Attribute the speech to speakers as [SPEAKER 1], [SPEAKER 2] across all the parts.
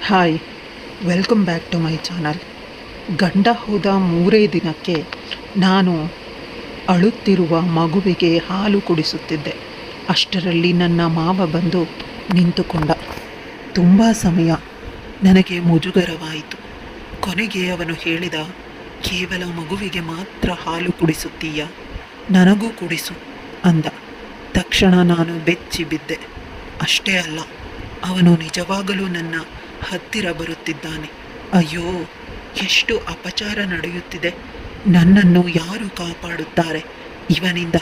[SPEAKER 1] Hi, welcome back to my channel. ಗಂಡ ಹೋದ 3 ದಿನಕ್ಕೆ ನಾನು ಅಳುತ್ತಿರುವ ಮಗುವಿಗೆ ಹಾಲು ಕುಡಿಸುತ್ತಿದ್ದೆ. ಅಷ್ಟರಲ್ಲಿ ನನ್ನ ಮಾವ ಬಂದು ನಿಂತುಕೊಂಡ. ತುಂಬ ಸಮಯ ನನಗೆ ಮುಜುಗರವಾಯಿತು. ಕೊನೆಗೆ ಅವನು ಹೇಳಿದ, ಕೇವಲ ಮಗುವಿಗೆ ಮಾತ್ರ ಹಾಲು ಕುಡಿಸುತ್ತೀಯ, ನನಗೂ ಕುಡಿಸು ಅಂದ. ತಕ್ಷಣ ನಾನು ಬೆಚ್ಚಿ ಬಿದ್ದೆ. ಅಷ್ಟೇ ಅಲ್ಲ, ಅವನು ನಿಜವಾಗಲೂ ನನ್ನ ಹತ್ತಿರ ಬರುತ್ತಿದ್ದಾನೆ. ಅಯ್ಯೋ, ಎಷ್ಟು ಅಪಚಾರ ನಡೆಯುತ್ತಿದೆ. ನನ್ನನ್ನು ಯಾರು ಕಾಪಾಡುತ್ತಾರೆ ಇವನಿಂದ?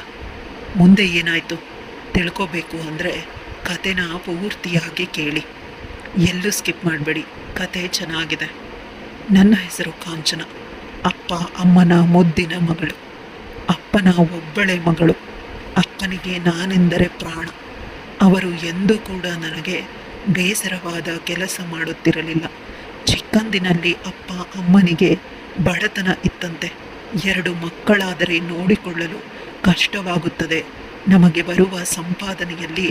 [SPEAKER 1] ಮುಂದೆ ಏನಾಯಿತು ತಿಳ್ಕೋಬೇಕು ಅಂದರೆ ಕತೆನ ಪೂರ್ತಿಯಾಗಿ ಕೇಳಿ, ಎಲ್ಲೂ ಸ್ಕಿಪ್ ಮಾಡಬೇಡಿ. ಕತೆ ಚೆನ್ನಾಗಿದೆ. ನನ್ನ ಹೆಸರು ಕಾಂಚನ. ಅಪ್ಪ ಅಮ್ಮನ ಮುದ್ದಿನ ಮಗಳು. ಅಪ್ಪನ ಒಬ್ಬಳೆ ಮಗಳು. ಅಪ್ಪನಿಗೆ ನಾನೆಂದರೆ ಪ್ರಾಣ. ಅವರು ಎಂದೂ ಕೂಡ ನನಗೆ ಬೇಸರವಾದ ಕೆಲಸ ಮಾಡುತ್ತಿರಲಿಲ್ಲ. ಚಿಕ್ಕಂದಿನಲ್ಲಿ ಅಪ್ಪ ಅಮ್ಮನಿಗೆ ಬಡತನ ಇತ್ತಂತೆ. 2 ಮಕ್ಕಳಾದರೆ ನೋಡಿಕೊಳ್ಳಲು ಕಷ್ಟವಾಗುತ್ತದೆ. ನಮಗೆ ಬರುವ ಸಂಪಾದನೆಯಲ್ಲಿ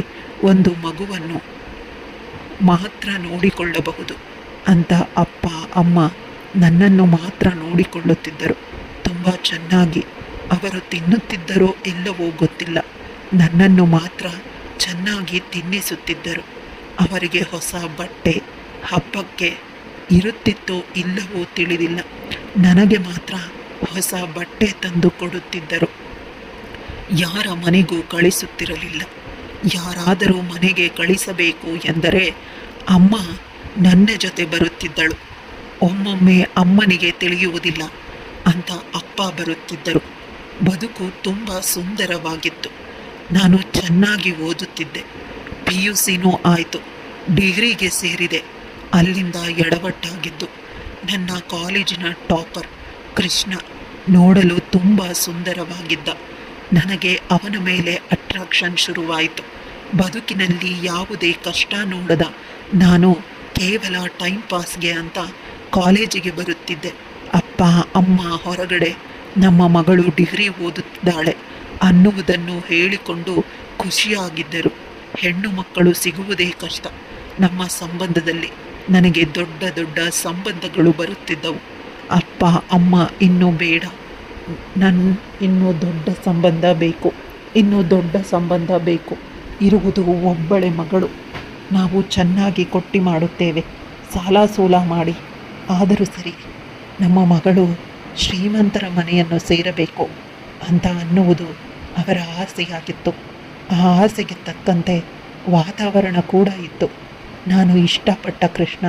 [SPEAKER 1] ಒಂದು ಮಗುವನ್ನು ಮಾತ್ರ ನೋಡಿಕೊಳ್ಳಬಹುದು ಅಂತ ಅಪ್ಪ ಅಮ್ಮ ನನ್ನನ್ನು ಮಾತ್ರ ನೋಡಿಕೊಳ್ಳುತ್ತಿದ್ದರು. ತುಂಬ ಚೆನ್ನಾಗಿ. ಅವರು ತಿನ್ನುತ್ತಿದ್ದರೋ ಇಲ್ಲವೋ ಗೊತ್ತಿಲ್ಲ, ನನ್ನನ್ನು ಮಾತ್ರ ಚೆನ್ನಾಗಿ ತಿನ್ನಿಸುತ್ತಿದ್ದರು. ಅವರಿಗೆ ಹೊಸ ಬಟ್ಟೆ ಹಬ್ಬಕ್ಕೆ ಇರುತ್ತಿತ್ತೋ ಇಲ್ಲವೋ ತಿಳಿದಿಲ್ಲ, ನನಗೆ ಮಾತ್ರ ಹೊಸ ಬಟ್ಟೆ ತಂದು ಕೊಡುತ್ತಿದ್ದರು. ಯಾರ ಮನೆಗೂ ಕಳಿಸುತ್ತಿರಲಿಲ್ಲ. ಯಾರಾದರೂ ಮನೆಗೆ ಕಳಿಸಬೇಕು ಎಂದರೆ ಅಮ್ಮ ನನ್ನ ಜೊತೆ ಬರುತ್ತಿದ್ದಳು. ಒಮ್ಮೊಮ್ಮೆ ಅಮ್ಮನಿಗೆ ತಿಳಿಯುವುದಿಲ್ಲ ಅಂತ ಅಪ್ಪ ಬರುತ್ತಿದ್ದರು. ಬದುಕು ತುಂಬ ಸುಂದರವಾಗಿತ್ತು. ನಾನು ಚೆನ್ನಾಗಿ ಓದುತ್ತಿದ್ದೆ. PUCನೂ ಆಯಿತು. ಡಿಗ್ರಿಗೆ ಸೇರಿದೆ. ಅಲ್ಲಿಂದ ಎಡವಟ್ಟಾಗಿದ್ದು. ನನ್ನ ಕಾಲೇಜಿನ ಟಾಪರ್ ಕೃಷ್ಣ ನೋಡಲು ತುಂಬ ಸುಂದರವಾಗಿದ್ದ. ನನಗೆ ಅವನ ಮೇಲೆ ಅಟ್ರಾಕ್ಷನ್ ಶುರುವಾಯಿತು. ಬದುಕಿನಲ್ಲಿ ಯಾವುದೇ ಕಷ್ಟ ನೋಡದ ನಾನು ಕೇವಲ ಟೈಮ್ ಪಾಸ್ಗೆ ಅಂತ ಕಾಲೇಜಿಗೆ ಬರುತ್ತಿದ್ದೆ. ಅಪ್ಪ ಅಮ್ಮ ಹೊರಗಡೆ ನಮ್ಮ ಮಗಳು ಡಿಗ್ರಿ ಓದುತ್ತಿದ್ದಾಳೆ ಅನ್ನುವುದನ್ನು ಹೇಳಿಕೊಂಡು ಖುಷಿಯಾಗಿದ್ದರು. ಹೆಣ್ಣು ಮಕ್ಕಳು ಸಿಗುವುದೇ ಕಷ್ಟ. ನಮ್ಮ ಸಂಬಂಧದಲ್ಲಿ ನನಗೆ ದೊಡ್ಡ ದೊಡ್ಡ ಸಂಬಂಧಗಳು ಬರುತ್ತಿದ್ದವು. ಅಪ್ಪ ಅಮ್ಮ ಇನ್ನೂ ಬೇಡ, ಇನ್ನೂ ದೊಡ್ಡ ಸಂಬಂಧ ಬೇಕು, ಇನ್ನೂ ದೊಡ್ಡ ಸಂಬಂಧ ಬೇಕು, ಇರುವುದು ಒಬ್ಬಳೆ ಮಗಳು, ನಾವು ಚೆನ್ನಾಗಿ ಕೊಟ್ಟಿ ಮಾಡುತ್ತೇವೆ, ಸಾಲ ಸೂಲ ಮಾಡಿ ಆದರೂ ಸರಿ ನಮ್ಮ ಮಗಳು ಶ್ರೀಮಂತರ ಮನೆಯನ್ನು ಸೇರಬೇಕು ಅಂತ ಅನ್ನುವುದು ಅವರ ಆಸೆಯಾಗಿತ್ತು. ಆ ಆಸೆಗೆ ತಕ್ಕಂತೆ ವಾತಾವರಣ ಕೂಡ ಇತ್ತು. ನಾನು ಇಷ್ಟಪಟ್ಟ ಕೃಷ್ಣ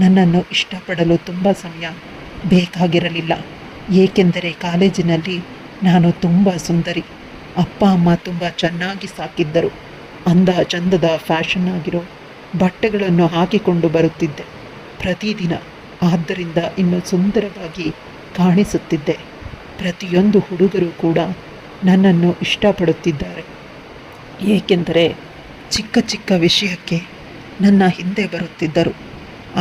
[SPEAKER 1] ನನ್ನನ್ನು ಇಷ್ಟಪಡಲು ತುಂಬ ಸಮಯ ಬೇಕಾಗಿರಲಿಲ್ಲ. ಏಕೆಂದರೆ ಕಾಲೇಜಿನಲ್ಲಿ ನಾನು ತುಂಬ ಸುಂದರಿ. ಅಪ್ಪ ಅಮ್ಮ ತುಂಬ ಚೆನ್ನಾಗಿ ಸಾಕಿದ್ದರು. ಅಂದ ಚಂದದ ಫ್ಯಾಷನ್ ಆಗಿರೋ ಬಟ್ಟೆಗಳನ್ನು ಹಾಕಿಕೊಂಡು ಬರುತ್ತಿದ್ದೆ ಪ್ರತಿದಿನ. ಆದ್ದರಿಂದ ಇನ್ನು ಸುಂದರವಾಗಿ ಕಾಣಿಸುತ್ತಿದ್ದೆ. ಪ್ರತಿಯೊಂದು ಹುಡುಗರು ಕೂಡ ನನ್ನನ್ನು ಇಷ್ಟಪಡುತ್ತಿದ್ದಾರೆ. ಏಕೆಂದರೆ ಚಿಕ್ಕ ಚಿಕ್ಕ ವಿಷಯಕ್ಕೆ ನನ್ನ ಹಿಂದೆ ಬರುತ್ತಿದ್ದರು.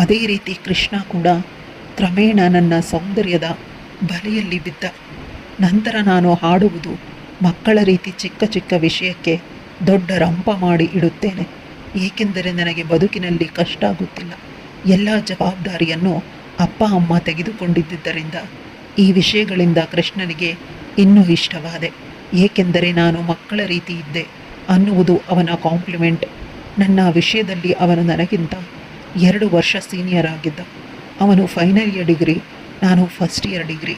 [SPEAKER 1] ಅದೇ ರೀತಿ ಕೃಷ್ಣ ಕೂಡ ಕ್ರಮೇಣ ನನ್ನ ಸೌಂದರ್ಯದ ಬಲೆಯಲ್ಲಿ ಬಿದ್ದ. ನಂತರ ನಾನು ಹಾಡುವುದು ಮಕ್ಕಳ ರೀತಿ ಚಿಕ್ಕ ಚಿಕ್ಕ ವಿಷಯಕ್ಕೆ ದೊಡ್ಡ ರಂಪ ಮಾಡಿ ಇಡುತ್ತೇನೆ. ಏಕೆಂದರೆ ನನಗೆ ಬದುಕಿನಲ್ಲಿ ಕಷ್ಟ ಆಗುತ್ತಿಲ್ಲ. ಎಲ್ಲ ಜವಾಬ್ದಾರಿಯನ್ನು ಅಪ್ಪ ಅಮ್ಮ ತೆಗೆದುಕೊಂಡಿದ್ದರಿಂದ ಈ ವಿಷಯಗಳಿಂದ ಕೃಷ್ಣನಿಗೆ ಇನ್ನೂ ಇಷ್ಟವಾದೆ. ಏಕೆಂದರೆ ನಾನು ಮಕ್ಕಳ ರೀತಿ ಇದ್ದೆ ಅನ್ನುವುದು ಅವನ ಕಾಂಪ್ಲಿಮೆಂಟ್. ನನ್ನ ವಿಷಯದಲ್ಲಿ ಅವನು ನನಗಿಂತ 2 ವರ್ಷ ಸೀನಿಯರ್ ಆಗಿದ್ದ. ಅವನು ಫೈನಲ್ ಇಯರ್ ಡಿಗ್ರಿ, ನಾನು ಫಸ್ಟ್ ಇಯರ್ ಡಿಗ್ರಿ.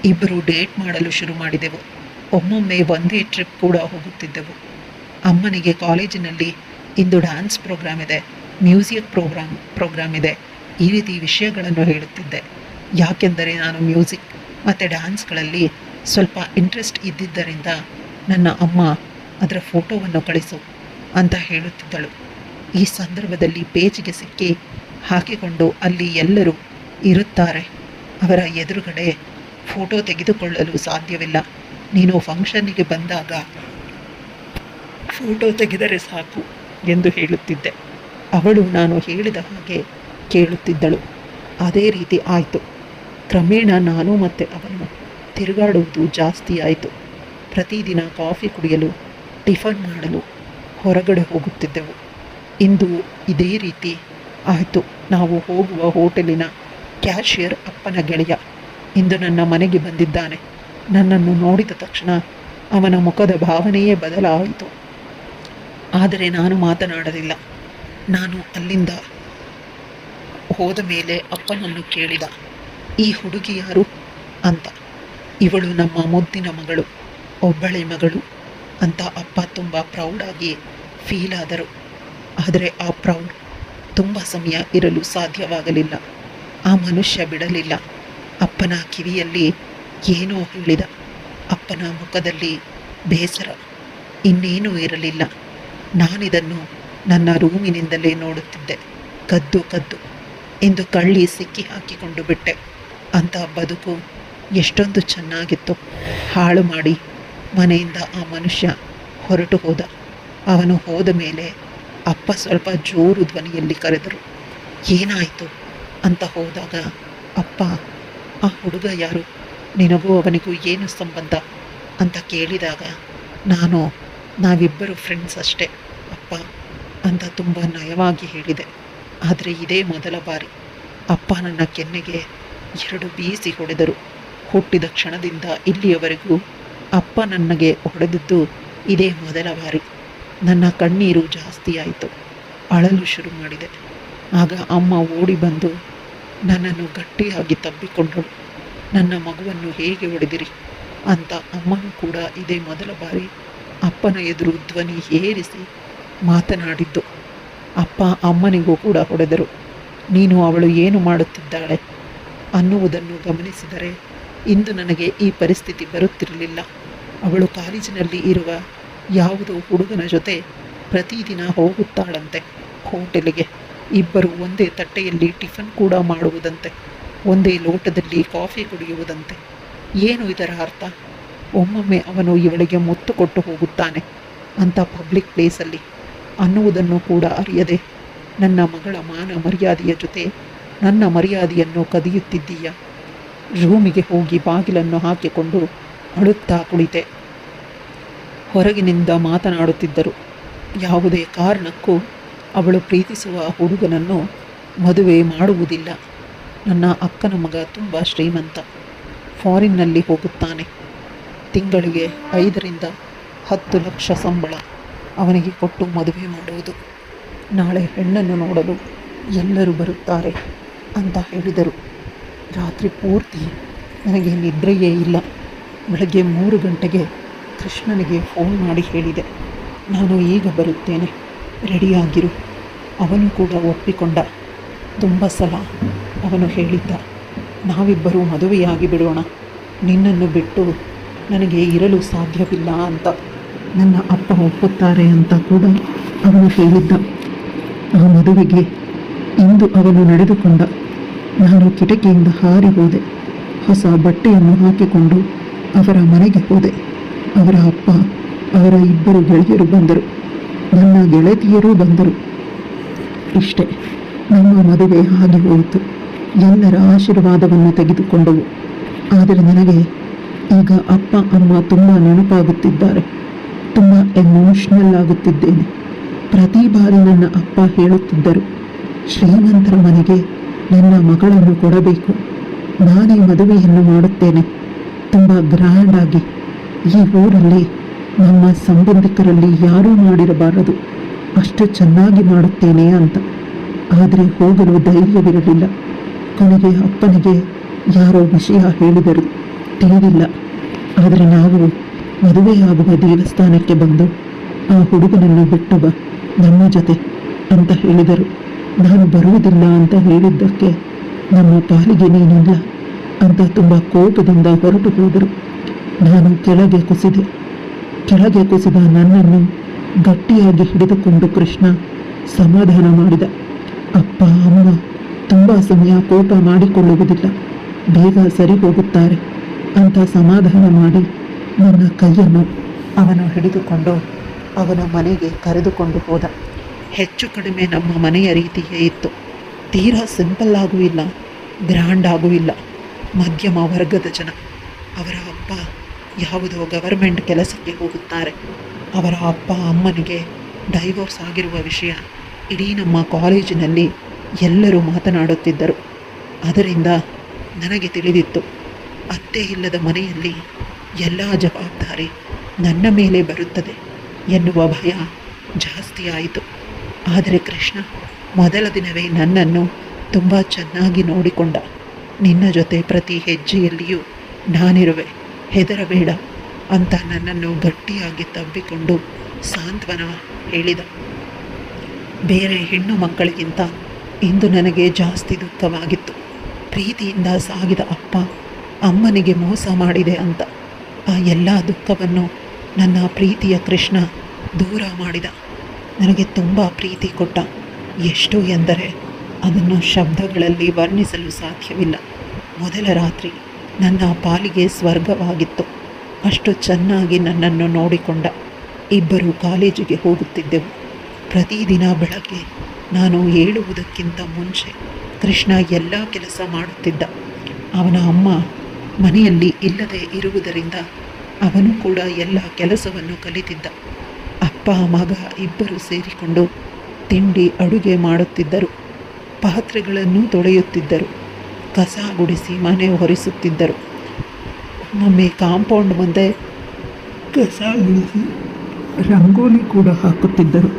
[SPEAKER 1] ಇಬ್ಬರು ಡೇಟ್ ಮಾಡಲು ಶುರು ಮಾಡಿದೆವು. ಒಮ್ಮೊಮ್ಮೆ ಒಂದೇ ಟ್ರಿಪ್ ಕೂಡ ಹೋಗುತ್ತಿದ್ದೆವು. ಅಮ್ಮನಿಗೆ ಕಾಲೇಜಿನಲ್ಲಿ ಇಂದು ಡ್ಯಾನ್ಸ್ ಪ್ರೋಗ್ರಾಮ್ ಇದೆ, ಮ್ಯೂಸಿಕ್ ಪ್ರೋಗ್ರಾಮ್ ಇದೆ, ಈ ರೀತಿ ವಿಷಯಗಳನ್ನು ಹೇಳುತ್ತಿದ್ದೆ. ಯಾಕೆಂದರೆ ನಾನು ಮ್ಯೂಸಿಕ್ ಮತ್ತು ಡ್ಯಾನ್ಸ್ಗಳಲ್ಲಿ ಸ್ವಲ್ಪ ಇಂಟ್ರೆಸ್ಟ್ ಇದ್ದಿದ್ದರಿಂದ ನನ್ನ ಅಮ್ಮ ಅದರ ಫೋಟೋವನ್ನು ಕಳಿಸು ಅಂತ ಹೇಳುತ್ತಿದ್ದಳು. ಈ ಸಂದರ್ಭದಲ್ಲಿ ಪೇಜಿಗೆ ಸಿಕ್ಕಿ ಹಾಕಿಕೊಂಡು ಅಲ್ಲಿ ಎಲ್ಲರೂ ಇರುತ್ತಾರೆ. ಅವರ ಎದುರುಗಡೆ ಫೋಟೋ ತೆಗೆದುಕೊಳ್ಳಲು ಸಾಧ್ಯವಿಲ್ಲ. ನೀನು ಫಂಕ್ಷನ್ನಿಗೆ ಬಂದಾಗ ಫೋಟೋ ತೆಗೆದರೆ ಸಾಕು ಎಂದು ಹೇಳುತ್ತಿದ್ದೆ. ಅವಳು ನಾನು ಹೇಳಿದ ಹಾಗೆ ಕೇಳುತ್ತಿದ್ದಳು. ಅದೇ ರೀತಿ ಆಯಿತು. ಕ್ರಮೇಣ ನಾನು ಮತ್ತು ಅವನು ತಿರುಗಾಡುವುದು ಜಾಸ್ತಿ ಆಯಿತು. ಪ್ರತಿದಿನ ಕಾಫಿ ಕುಡಿಯಲು, ಟಿಫನ್ ಮಾಡಲು ಹೊರಗಡೆ ಹೋಗುತ್ತಿದ್ದೆವು. ಇಂದು ಇದೇ ರೀತಿ ಆಯಿತು. ನಾವು ಹೋಗುವ ಹೋಟೆಲಿನ ಕ್ಯಾಶಿಯರ್ ಅಪ್ಪನ ಗೆಳೆಯ ಇಂದು ನನ್ನ ಮನೆಗೆ ಬಂದಿದ್ದಾನೆ. ನನ್ನನ್ನು ನೋಡಿದ ತಕ್ಷಣ ಅವನ ಮುಖದ ಭಾವನೆಯೇ ಬದಲಾಯಿತು. ಆದರೆ ನಾನು ಮಾತನಾಡಲಿಲ್ಲ. ನಾನು ಅಲ್ಲಿಂದ ಹೋದ ಮೇಲೆ ಅಪ್ಪನನ್ನು ಕೇಳಿದ, ಈ ಹುಡುಗಿ ಯಾರು ಅಂತ. ಇವಳು ನಮ್ಮ ಮುದ್ದಿನ ಮಗಳು, ಒಬ್ಬಳೆ ಮಗಳು ಅಂತ ಅಪ್ಪ ತುಂಬ ಪ್ರೌಡಾಗಿ ಫೀಲ್ ಆದರು. ಆದರೆ ಆ ಪ್ರೌಡ್ ತುಂಬ ಸಮಯ ಇರಲು ಸಾಧ್ಯವಾಗಲಿಲ್ಲ. ಆ ಮನುಷ್ಯ ಬಿಡಲಿಲ್ಲ. ಅಪ್ಪನ ಕಿವಿಯಲ್ಲಿ ಏನೋ ಹೇಳಿದ. ಅಪ್ಪನ ಮುಖದಲ್ಲಿ ಬೇಸರ, ಇನ್ನೇನೂ ಇರಲಿಲ್ಲ. ನಾನಿದನ್ನು ನನ್ನ ರೂಮಿನಿಂದಲೇ ನೋಡುತ್ತಿದ್ದೆ. ಕದ್ದು ಕದ್ದು ಎಂದು ಕಳ್ಳಿ ಸಿಕ್ಕಿ ಹಾಕಿಕೊಂಡು ಬಿಟ್ಟೆ. ಅಂಥ ಬದುಕು ಎಷ್ಟೊಂದು ಚೆನ್ನಾಗಿತ್ತು. ಹಾಳು ಮಾಡಿ ಮನೆಯಿಂದ ಆ ಮನುಷ್ಯ ಹೊರಟು ಹೋದ. ಅವನು ಹೋದ ಮೇಲೆ ಅಪ್ಪ ಸ್ವಲ್ಪ ಜೋರು ಧ್ವನಿಯಲ್ಲಿ ಕರೆದರು. ಏನಾಯಿತು ಅಂತ ಹೋದಾಗ ಅಪ್ಪ, ಆ ಹುಡುಗ ಯಾರು, ನಿನಗೂ ಅವನಿಗೂ ಏನು ಸಂಬಂಧ ಅಂತ ಕೇಳಿದಾಗ ನಾವಿಬ್ಬರು ಫ್ರೆಂಡ್ಸ್ ಅಷ್ಟೇ ಅಪ್ಪ ಅಂತ ತುಂಬ ನಯವಾಗಿ ಹೇಳಿದೆ. ಆದರೆ ಇದೇ ಮೊದಲ ಬಾರಿ ಅಪ್ಪ ನನ್ನ ಕೆನ್ನೆಗೆ 2 ಬೀಸಿ ಹೊಡೆದರು. ಹುಟ್ಟಿದ ಕ್ಷಣದಿಂದ ಇಲ್ಲಿಯವರೆಗೂ ಅಪ್ಪ ನನಗೆ ಹೊಡೆದಿದ್ದು ಇದೇ ಮೊದಲ ಬಾರಿ. ನನ್ನ ಕಣ್ಣೀರು ಜಾಸ್ತಿಯಾಯಿತು. ಅಳಲು ಶುರು ಮಾಡಿದೆ. ಆಗ ಅಮ್ಮ ಓಡಿ ಬಂದು ನನ್ನನ್ನು ಗಟ್ಟಿಯಾಗಿ ತಬ್ಬಿಕೊಂಡಳು. ನನ್ನ ಮಗುವನ್ನು ಹೇಗೆ ಹೊಡೆದಿರಿ ಅಂತ ಅಮ್ಮನೂ ಕೂಡ ಇದೇ ಮೊದಲ ಬಾರಿ ಅಪ್ಪನ ಎದುರು ಧ್ವನಿ ಏರಿಸಿ ಮಾತನಾಡಿದ್ದು. ಅಪ್ಪ ಅಮ್ಮನಿಗೂ ಕೂಡ ಹೊಡೆದರು. ನೀನು ಅವಳು ಏನು ಮಾಡುತ್ತಿದ್ದಾಳೆ ಅನ್ನುವುದನ್ನು ಗಮನಿಸಿದರೆ ಇಂದು ನನಗೆ ಈ ಪರಿಸ್ಥಿತಿ ಬರುತ್ತಿರಲಿಲ್ಲ. ಅವಳು ಕಾಲೇಜಿನಲ್ಲಿ ಇರುವ ಯಾವುದೋ ಹುಡುಗನ ಜೊತೆ ಪ್ರತಿದಿನ ಹೋಗುತ್ತಾಳಂತೆ ಹೋಟೆಲಿಗೆ. ಇಬ್ಬರು ಒಂದೇ ತಟ್ಟೆಯಲ್ಲಿ ಟಿಫನ್ ಕೂಡ ಮಾಡುವುದಂತೆ, ಒಂದೇ ಲೋಟದಲ್ಲಿ ಕಾಫಿ ಕುಡಿಯುವುದಂತೆ. ಏನು ಇದರ ಅರ್ಥ? ಒಮ್ಮೊಮ್ಮೆ ಅವನು ಇವಳಿಗೆ ಮುತ್ತು ಕೊಟ್ಟು ಹೋಗುತ್ತಾನೆ ಅಂತ ಪಬ್ಲಿಕ್ ಪ್ಲೇಸಲ್ಲಿ ಅನ್ನುವುದನ್ನು ಕೂಡ ಅರಿಯದೆ ನನ್ನ ಮಗಳ ಮಾನ ಮರ್ಯಾದೆಯ ಜೊತೆ ನನ್ನ ಮರ್ಯಾದೆಯನ್ನು ಕದಿಯುತ್ತಿದ್ದೀಯ. ರೂಮಿಗೆ ಹೋಗಿ ಬಾಗಿಲನ್ನು ಹಾಕಿಕೊಂಡು ಅಳುತ್ತಾ ಕುಳಿತೆ. ಹೊರಗಿನಿಂದ ಮಾತನಾಡುತ್ತಿದ್ದರು. ಯಾವುದೇ ಕಾರಣಕ್ಕೂ ಅವಳು ಪ್ರೀತಿಸುವ ಹುಡುಗನನ್ನು ಮದುವೆ ಮಾಡುವುದಿಲ್ಲ. ನನ್ನ ಅಕ್ಕನ ಮಗ ತುಂಬ ಶ್ರೀಮಂತ, ಫಾರಿನ್ನಲ್ಲಿ ಹೋಗುತ್ತಾನೆ. ತಿಂಗಳಿಗೆ 5 ರಿಂದ 10 ಲಕ್ಷ ಸಂಬಳ. ಅವನಿಗೆ ಕೊಟ್ಟು ಮದುವೆ ಮಾಡುವುದು. ನಾಳೆ ಹೆಣ್ಣನ್ನು ನೋಡಲು ಎಲ್ಲರೂ ಬರುತ್ತಾರೆ ಅಂತ ಹೇಳಿದರು. ರಾತ್ರಿ ಪೂರ್ತಿ ನನಗೆ ನಿದ್ರೆಯೇ ಇಲ್ಲ. ಬೆಳಗ್ಗೆ 3 ಗಂಟೆಗೆ ಕೃಷ್ಣನಿಗೆ ಫೋನ್ ಮಾಡಿ ಹೇಳಿದೆ, ನಾನು ಈಗ ಬರುತ್ತೇನೆ, ರೆಡಿಯಾಗಿರು. ಅವನು ಕೂಡ ಒಪ್ಪಿಕೊಂಡ. ತುಂಬ ಸಲ ಅವನು ಹೇಳಿದ್ದ, ನಾವಿಬ್ಬರೂ ಮದುವೆಯಾಗಿ ಬಿಡೋಣ, ನಿನ್ನನ್ನು ಬಿಟ್ಟು ನನಗೆ ಇರಲು ಸಾಧ್ಯವಿಲ್ಲ ಅಂತ. ನನ್ನ ಅಪ್ಪ ಒಪ್ಪುತ್ತಾರೆ ಅಂತ ಕೂಡ ಅವನು ಹೇಳಿದ್ದ. ಆ ಮದುವೆಗೆ ಇಂದು ಅವನು ನಡೆದುಕೊಂಡ. ನಾನು ಕಿಟಕಿಯಿಂದ ಹಾರಿ ಹೋದೆ. ಹೊಸ ಬಟ್ಟೆಯನ್ನು ಹಾಕಿಕೊಂಡು ಅವರ ಮನೆಗೆ ಹೋದೆ. ಅವರ ಅಪ್ಪ, ಅವರ 2 ಗೆಳೆಯರು ಬಂದರು. ನನ್ನ ಗೆಳತಿಯರೂ ಬಂದರು. ಇಷ್ಟೇ, ನಮ್ಮ ಮದುವೆ ಹಾಗೆ ಹೋಯಿತು. ಎಲ್ಲರ ಆಶೀರ್ವಾದವನ್ನು ತೆಗೆದುಕೊಂಡವು. ಆದರೆ ನನಗೆ ಈಗ ಅಪ್ಪ ಅಮ್ಮ ತುಂಬ ನೆನಪಾಗುತ್ತಿದ್ದಾರೆ. ತುಂಬ ಎಮೋಷ್ನಲ್ ಆಗುತ್ತಿದ್ದೇನೆ. ಪ್ರತಿ ಬಾರಿ ನನ್ನ ಅಪ್ಪ ಹೇಳುತ್ತಿದ್ದರು, ಶ್ರೀಮಂತರ ಮನೆಗೆ ನನ್ನ ಮಗಳನ್ನು ಕೊಡಬೇಕು, ನಾನೇ ಮದುವೆಯನ್ನು ಮಾಡುತ್ತೇನೆ, ತುಂಬ ಗ್ರ್ಯಾಂಡ್ ಆಗಿ, ಈ ಊರಲ್ಲಿ ನಮ್ಮ ಸಂಬಂಧಿಕರಲ್ಲಿ ಯಾರೂ ಮಾಡಿರಬಾರದು, ಅಷ್ಟು ಚೆನ್ನಾಗಿ ಮಾಡುತ್ತೇನೆ ಅಂತ. ಆದರೆ ಹೋಗಲು ಧೈರ್ಯವಿರಲಿಲ್ಲ. ಕೊನೆಗೆ ಅಪ್ಪನಿಗೆ ಯಾರೋ ವಿಷಯ ಹೇಳಿದರು, ತಿಳಿದಿಲ್ಲ. ಆದರೆ ನಾವು ಮದುವೆಯಾಗುವ ದೇವಸ್ಥಾನಕ್ಕೆ ಬಂದು ಆ ಹುಡುಗನನ್ನು ಬಿಟ್ಟು ಬಾ ನಮ್ಮ ಜೊತೆ ಅಂತ ಹೇಳಿದರು. ನಾನು ಬರುವುದಿಲ್ಲ ಅಂತ ಹೇಳಿದ್ದಕ್ಕೆ ನಮ್ಮ ಪಾಲಿಗೆ ನೀನಿಲ್ಲ ಅಂತ ತುಂಬ ಕೋಪದಿಂದ ಹೊರಟು ಹೋದರು. ನಾನು ಕೆಳಗೆ ಕುಸಿದೆ. ಕೆಳಗೆ ಕುಸಿದ ನನ್ನನ್ನು ಗಟ್ಟಿಯಾಗಿ ಹಿಡಿದುಕೊಂಡು ಕೃಷ್ಣ ಸಮಾಧಾನ ಮಾಡಿದ. ಅಪ್ಪ ಅಮ್ಮ ತುಂಬ ಸಮಯ ಕೋಪ ಮಾಡಿಕೊಳ್ಳುವುದಿಲ್ಲ, ಬೇಗ ಸರಿ ಹೋಗುತ್ತಾರೆ ಅಂತ ಸಮಾಧಾನ ಮಾಡಿ ನನ್ನ ಕೈಯನ್ನು ಅವನು ಹಿಡಿದುಕೊಂಡು ಅವನ ಮನೆಗೆ ಕರೆದುಕೊಂಡು ಹೋದ. ಹೆಚ್ಚು ಕಡಿಮೆ ನಮ್ಮ ಮನೆಯ ರೀತಿಯೇ ಇತ್ತು. ತೀರಾ ಸಿಂಪಲ್ ಆಗೂ ಇಲ್ಲ, ಗ್ರ್ಯಾಂಡ್ ಆಗೂ ಇಲ್ಲ, ಮಧ್ಯಮ ವರ್ಗದ ಜನ. ಅವರ ಅಪ್ಪ ಯಾವುದೋ ಗವರ್ಮೆಂಟ್ ಕೆಲಸಕ್ಕೆ ಹೋಗುತ್ತಾರೆ. ಅವರ ಅಪ್ಪ ಅಮ್ಮನಿಗೆ ಡೈವೋರ್ಸ್ ಆಗಿರುವ ವಿಷಯ ಇಡೀ ನಮ್ಮ ಕಾಲೇಜಿನಲ್ಲಿ ಎಲ್ಲರೂ ಮಾತನಾಡುತ್ತಿದ್ದರು. ಅದರಿಂದ ನನಗೆ ತಿಳಿದಿತ್ತು, ಅತ್ತೆ ಇಲ್ಲದ ಮನೆಯಲ್ಲಿ ಎಲ್ಲ ಜವಾಬ್ದಾರಿ ನನ್ನ ಮೇಲೆ ಬರುತ್ತದೆ ಎನ್ನುವ ಭಯ ಜಾಸ್ತಿ ಆಯಿತು. ಆದರೆ ಕೃಷ್ಣ ಮೊದಲ ದಿನವೇ ನನ್ನನ್ನು ತುಂಬ ಚೆನ್ನಾಗಿ ನೋಡಿಕೊಂಡ. ನಿನ್ನ ಜೊತೆ ಪ್ರತಿ ಹೆಜ್ಜೆಯಲ್ಲಿಯೂ ನಾನಿರುವೆ, ಹೆದರಬೇಡ ಅಂತ ನನ್ನನ್ನು ಗಟ್ಟಿಯಾಗಿ ತಬ್ಬಿಕೊಂಡು ಸಾಂತ್ವನ ಹೇಳಿದ. ಬೇರೆ ಹೆಣ್ಣು ಮಕ್ಕಳಿಗಿಂತ ಇಂದು ನನಗೆ ಜಾಸ್ತಿ ದುಃಖವಾಗಿತ್ತು. ಪ್ರೀತಿಯಿಂದ ಸಾಗಿದ ಅಪ್ಪ ಅಮ್ಮನಿಗೆ ಮೋಸ ಮಾಡಿದೆ ಅಂತ. ಆ ಎಲ್ಲ ದುಃಖವನ್ನು ನನ್ನ ಪ್ರೀತಿಯ ಕೃಷ್ಣ ದೂರ ಮಾಡಿದ. ನನಗೆ ತುಂಬ ಪ್ರೀತಿ ಕೊಟ್ಟ. ಎಷ್ಟು ಎಂದರೆ ಅದನ್ನು ಶಬ್ದಗಳಲ್ಲಿ ವರ್ಣಿಸಲು ಸಾಧ್ಯವಿಲ್ಲ. ಮೊದಲ ರಾತ್ರಿ ನನ್ನ ಪಾಲಿಗೆ ಸ್ವರ್ಗವಾಗಿತ್ತು. ಅಷ್ಟು ಚೆನ್ನಾಗಿ ನನ್ನನ್ನು ನೋಡಿಕೊಂಡ. ಇಬ್ಬರು ಕಾಲೇಜಿಗೆ ಹೋಗುತ್ತಿದ್ದೆವು. ಪ್ರತಿದಿನ ಬೆಳಗ್ಗೆ ನಾನು ಏಳುವುದಕ್ಕಿಂತ ಮುಂಚೆ ಕೃಷ್ಣ ಎಲ್ಲ ಕೆಲಸ ಮಾಡುತ್ತಿದ್ದ. ಅವನ ಅಮ್ಮ ಮನೆಯಲ್ಲಿ ಇಲ್ಲದೆ ಇರುವುದರಿಂದ ಅವನು ಕೂಡ ಎಲ್ಲ ಕೆಲಸವನ್ನು ಕಲಿತಿದ್ದ. ಅಪ್ಪ ಮಗ ಇಬ್ಬರು ಸೇರಿಕೊಂಡು ತಿಂಡಿ ಅಡುಗೆ ಮಾಡುತ್ತಿದ್ದರು. ಪಾತ್ರೆಗಳನ್ನು ತೊಳೆಯುತ್ತಿದ್ದರು. ಕಸ ಗುಡಿಸಿ ಮನೆ ಒರೆಸುತ್ತಿದ್ದರು. ಒಮ್ಮೊಮ್ಮೆ ಕಾಂಪೌಂಡ್ ಮುಂದೆ ಕಸ ಗುಡಿಸಿ ರಂಗೋಲಿ ಕೂಡ ಹಾಕುತ್ತಿದ್ದರು.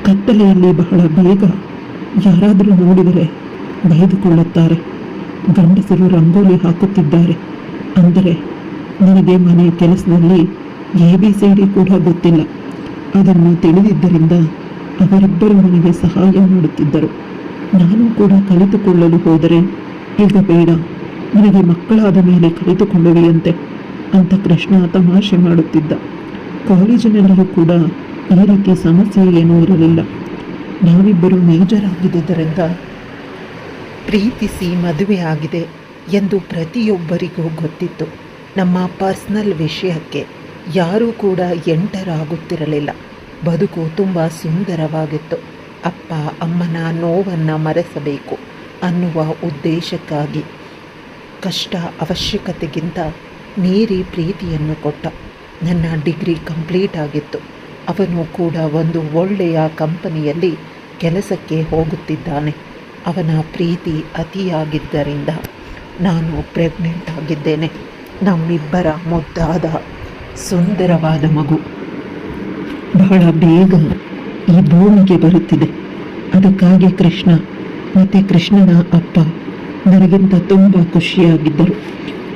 [SPEAKER 1] ಕತ್ತಲೆಯಲ್ಲಿ ಬಹಳ ಬೇಗ ಯಾರಾದರೂ ನೋಡಿದರೆ ಬೈದುಕೊಳ್ಳುತ್ತಾರೆ. ಗಂಡಸರು ರಂಗೋಲಿ ಹಾಕುತ್ತಿದ್ದಾರೆ ಅಂದರೆ ನನಗೆ ಮನೆ ಕೆಲಸದಲ್ಲಿ ABCD ಕೂಡ ಗೊತ್ತಿಲ್ಲ. ಅದನ್ನು ತಿಳಿದಿದ್ದರಿಂದ ಅವರಿಬ್ಬರು ನನಗೆ ಸಹಾಯ ಮಾಡುತ್ತಿದ್ದರು. ನಾನು ಕೂಡ ಕಲಿತುಕೊಳ್ಳಲು ಹೋದರೆ, ಈಗ ಬೇಡ, ನನಗೆ ಮಕ್ಕಳಾದ ಮೇಲೆ ಕಲಿತುಕೊಳ್ಳುವೆಯಂತೆ ಅಂತ ಕೃಷ್ಣ ತಮಾಷೆ ಮಾಡುತ್ತಿದ್ದ. ಕಾಲೇಜಿನಲ್ಲಿಯೂ ಕೂಡ ಈ ರೀತಿ ಸಮಸ್ಯೆ ಏನೂ ಇರಲಿಲ್ಲ. ನಾವಿಬ್ಬರು ಮೇಜರ್ ಆಗಿದ್ದರಿಂದ ಪ್ರೀತಿಸಿ ಮದುವೆ ಆಗಿದೆ ಎಂದು ಪ್ರತಿಯೊಬ್ಬರಿಗೂ ಗೊತ್ತಿತ್ತು. ನಮ್ಮ ಪರ್ಸ್ನಲ್ ವಿಷಯಕ್ಕೆ ಯಾರೂ ಕೂಡ ಎಂಟರ್ ಆಗುತ್ತಿರಲಿಲ್ಲ. ಬದುಕು ತುಂಬ ಸುಂದರವಾಗಿತ್ತು. ಅಪ್ಪ ಅಮ್ಮನ ನೋವನ್ನು ಮರೆಸಬೇಕು ಅನ್ನುವ ಉದ್ದೇಶಕ್ಕಾಗಿ ಕಷ್ಟ ಅವಶ್ಯಕತೆಗಿಂತ ಮೀರಿ ಪ್ರೀತಿಯನ್ನು ಕೊಟ್ಟ. ನನ್ನ ಡಿಗ್ರಿ ಕಂಪ್ಲೀಟ್ ಆಗಿತ್ತು. ಅವನು ಕೂಡ ಒಂದು ಒಳ್ಳೆಯ ಕಂಪನಿಯಲ್ಲಿ ಕೆಲಸಕ್ಕೆ ಹೋಗುತ್ತಿದ್ದಾನೆ. ಅವನ ಪ್ರೀತಿ ಅತಿಯಾಗಿದ್ದರಿಂದ ನಾನು ಪ್ರೆಗ್ನೆಂಟ್ ಆಗಿದ್ದೇನೆ. ನಮ್ಮಿಬ್ಬರ ಮುದ್ದಾದ ಸುಂದರವಾದ ಮಗು ಬಹಳ ಬೇಗ ಈ ಭೂಮಿಗೆ ಬರುತ್ತಿದೆ. ಅದಕ್ಕಾಗಿ ಕೃಷ್ಣ ಮತ್ತು ಕೃಷ್ಣನ ಅಪ್ಪ ನನಗಿಂತ ತುಂಬ ಖುಷಿಯಾಗಿದ್ದರು.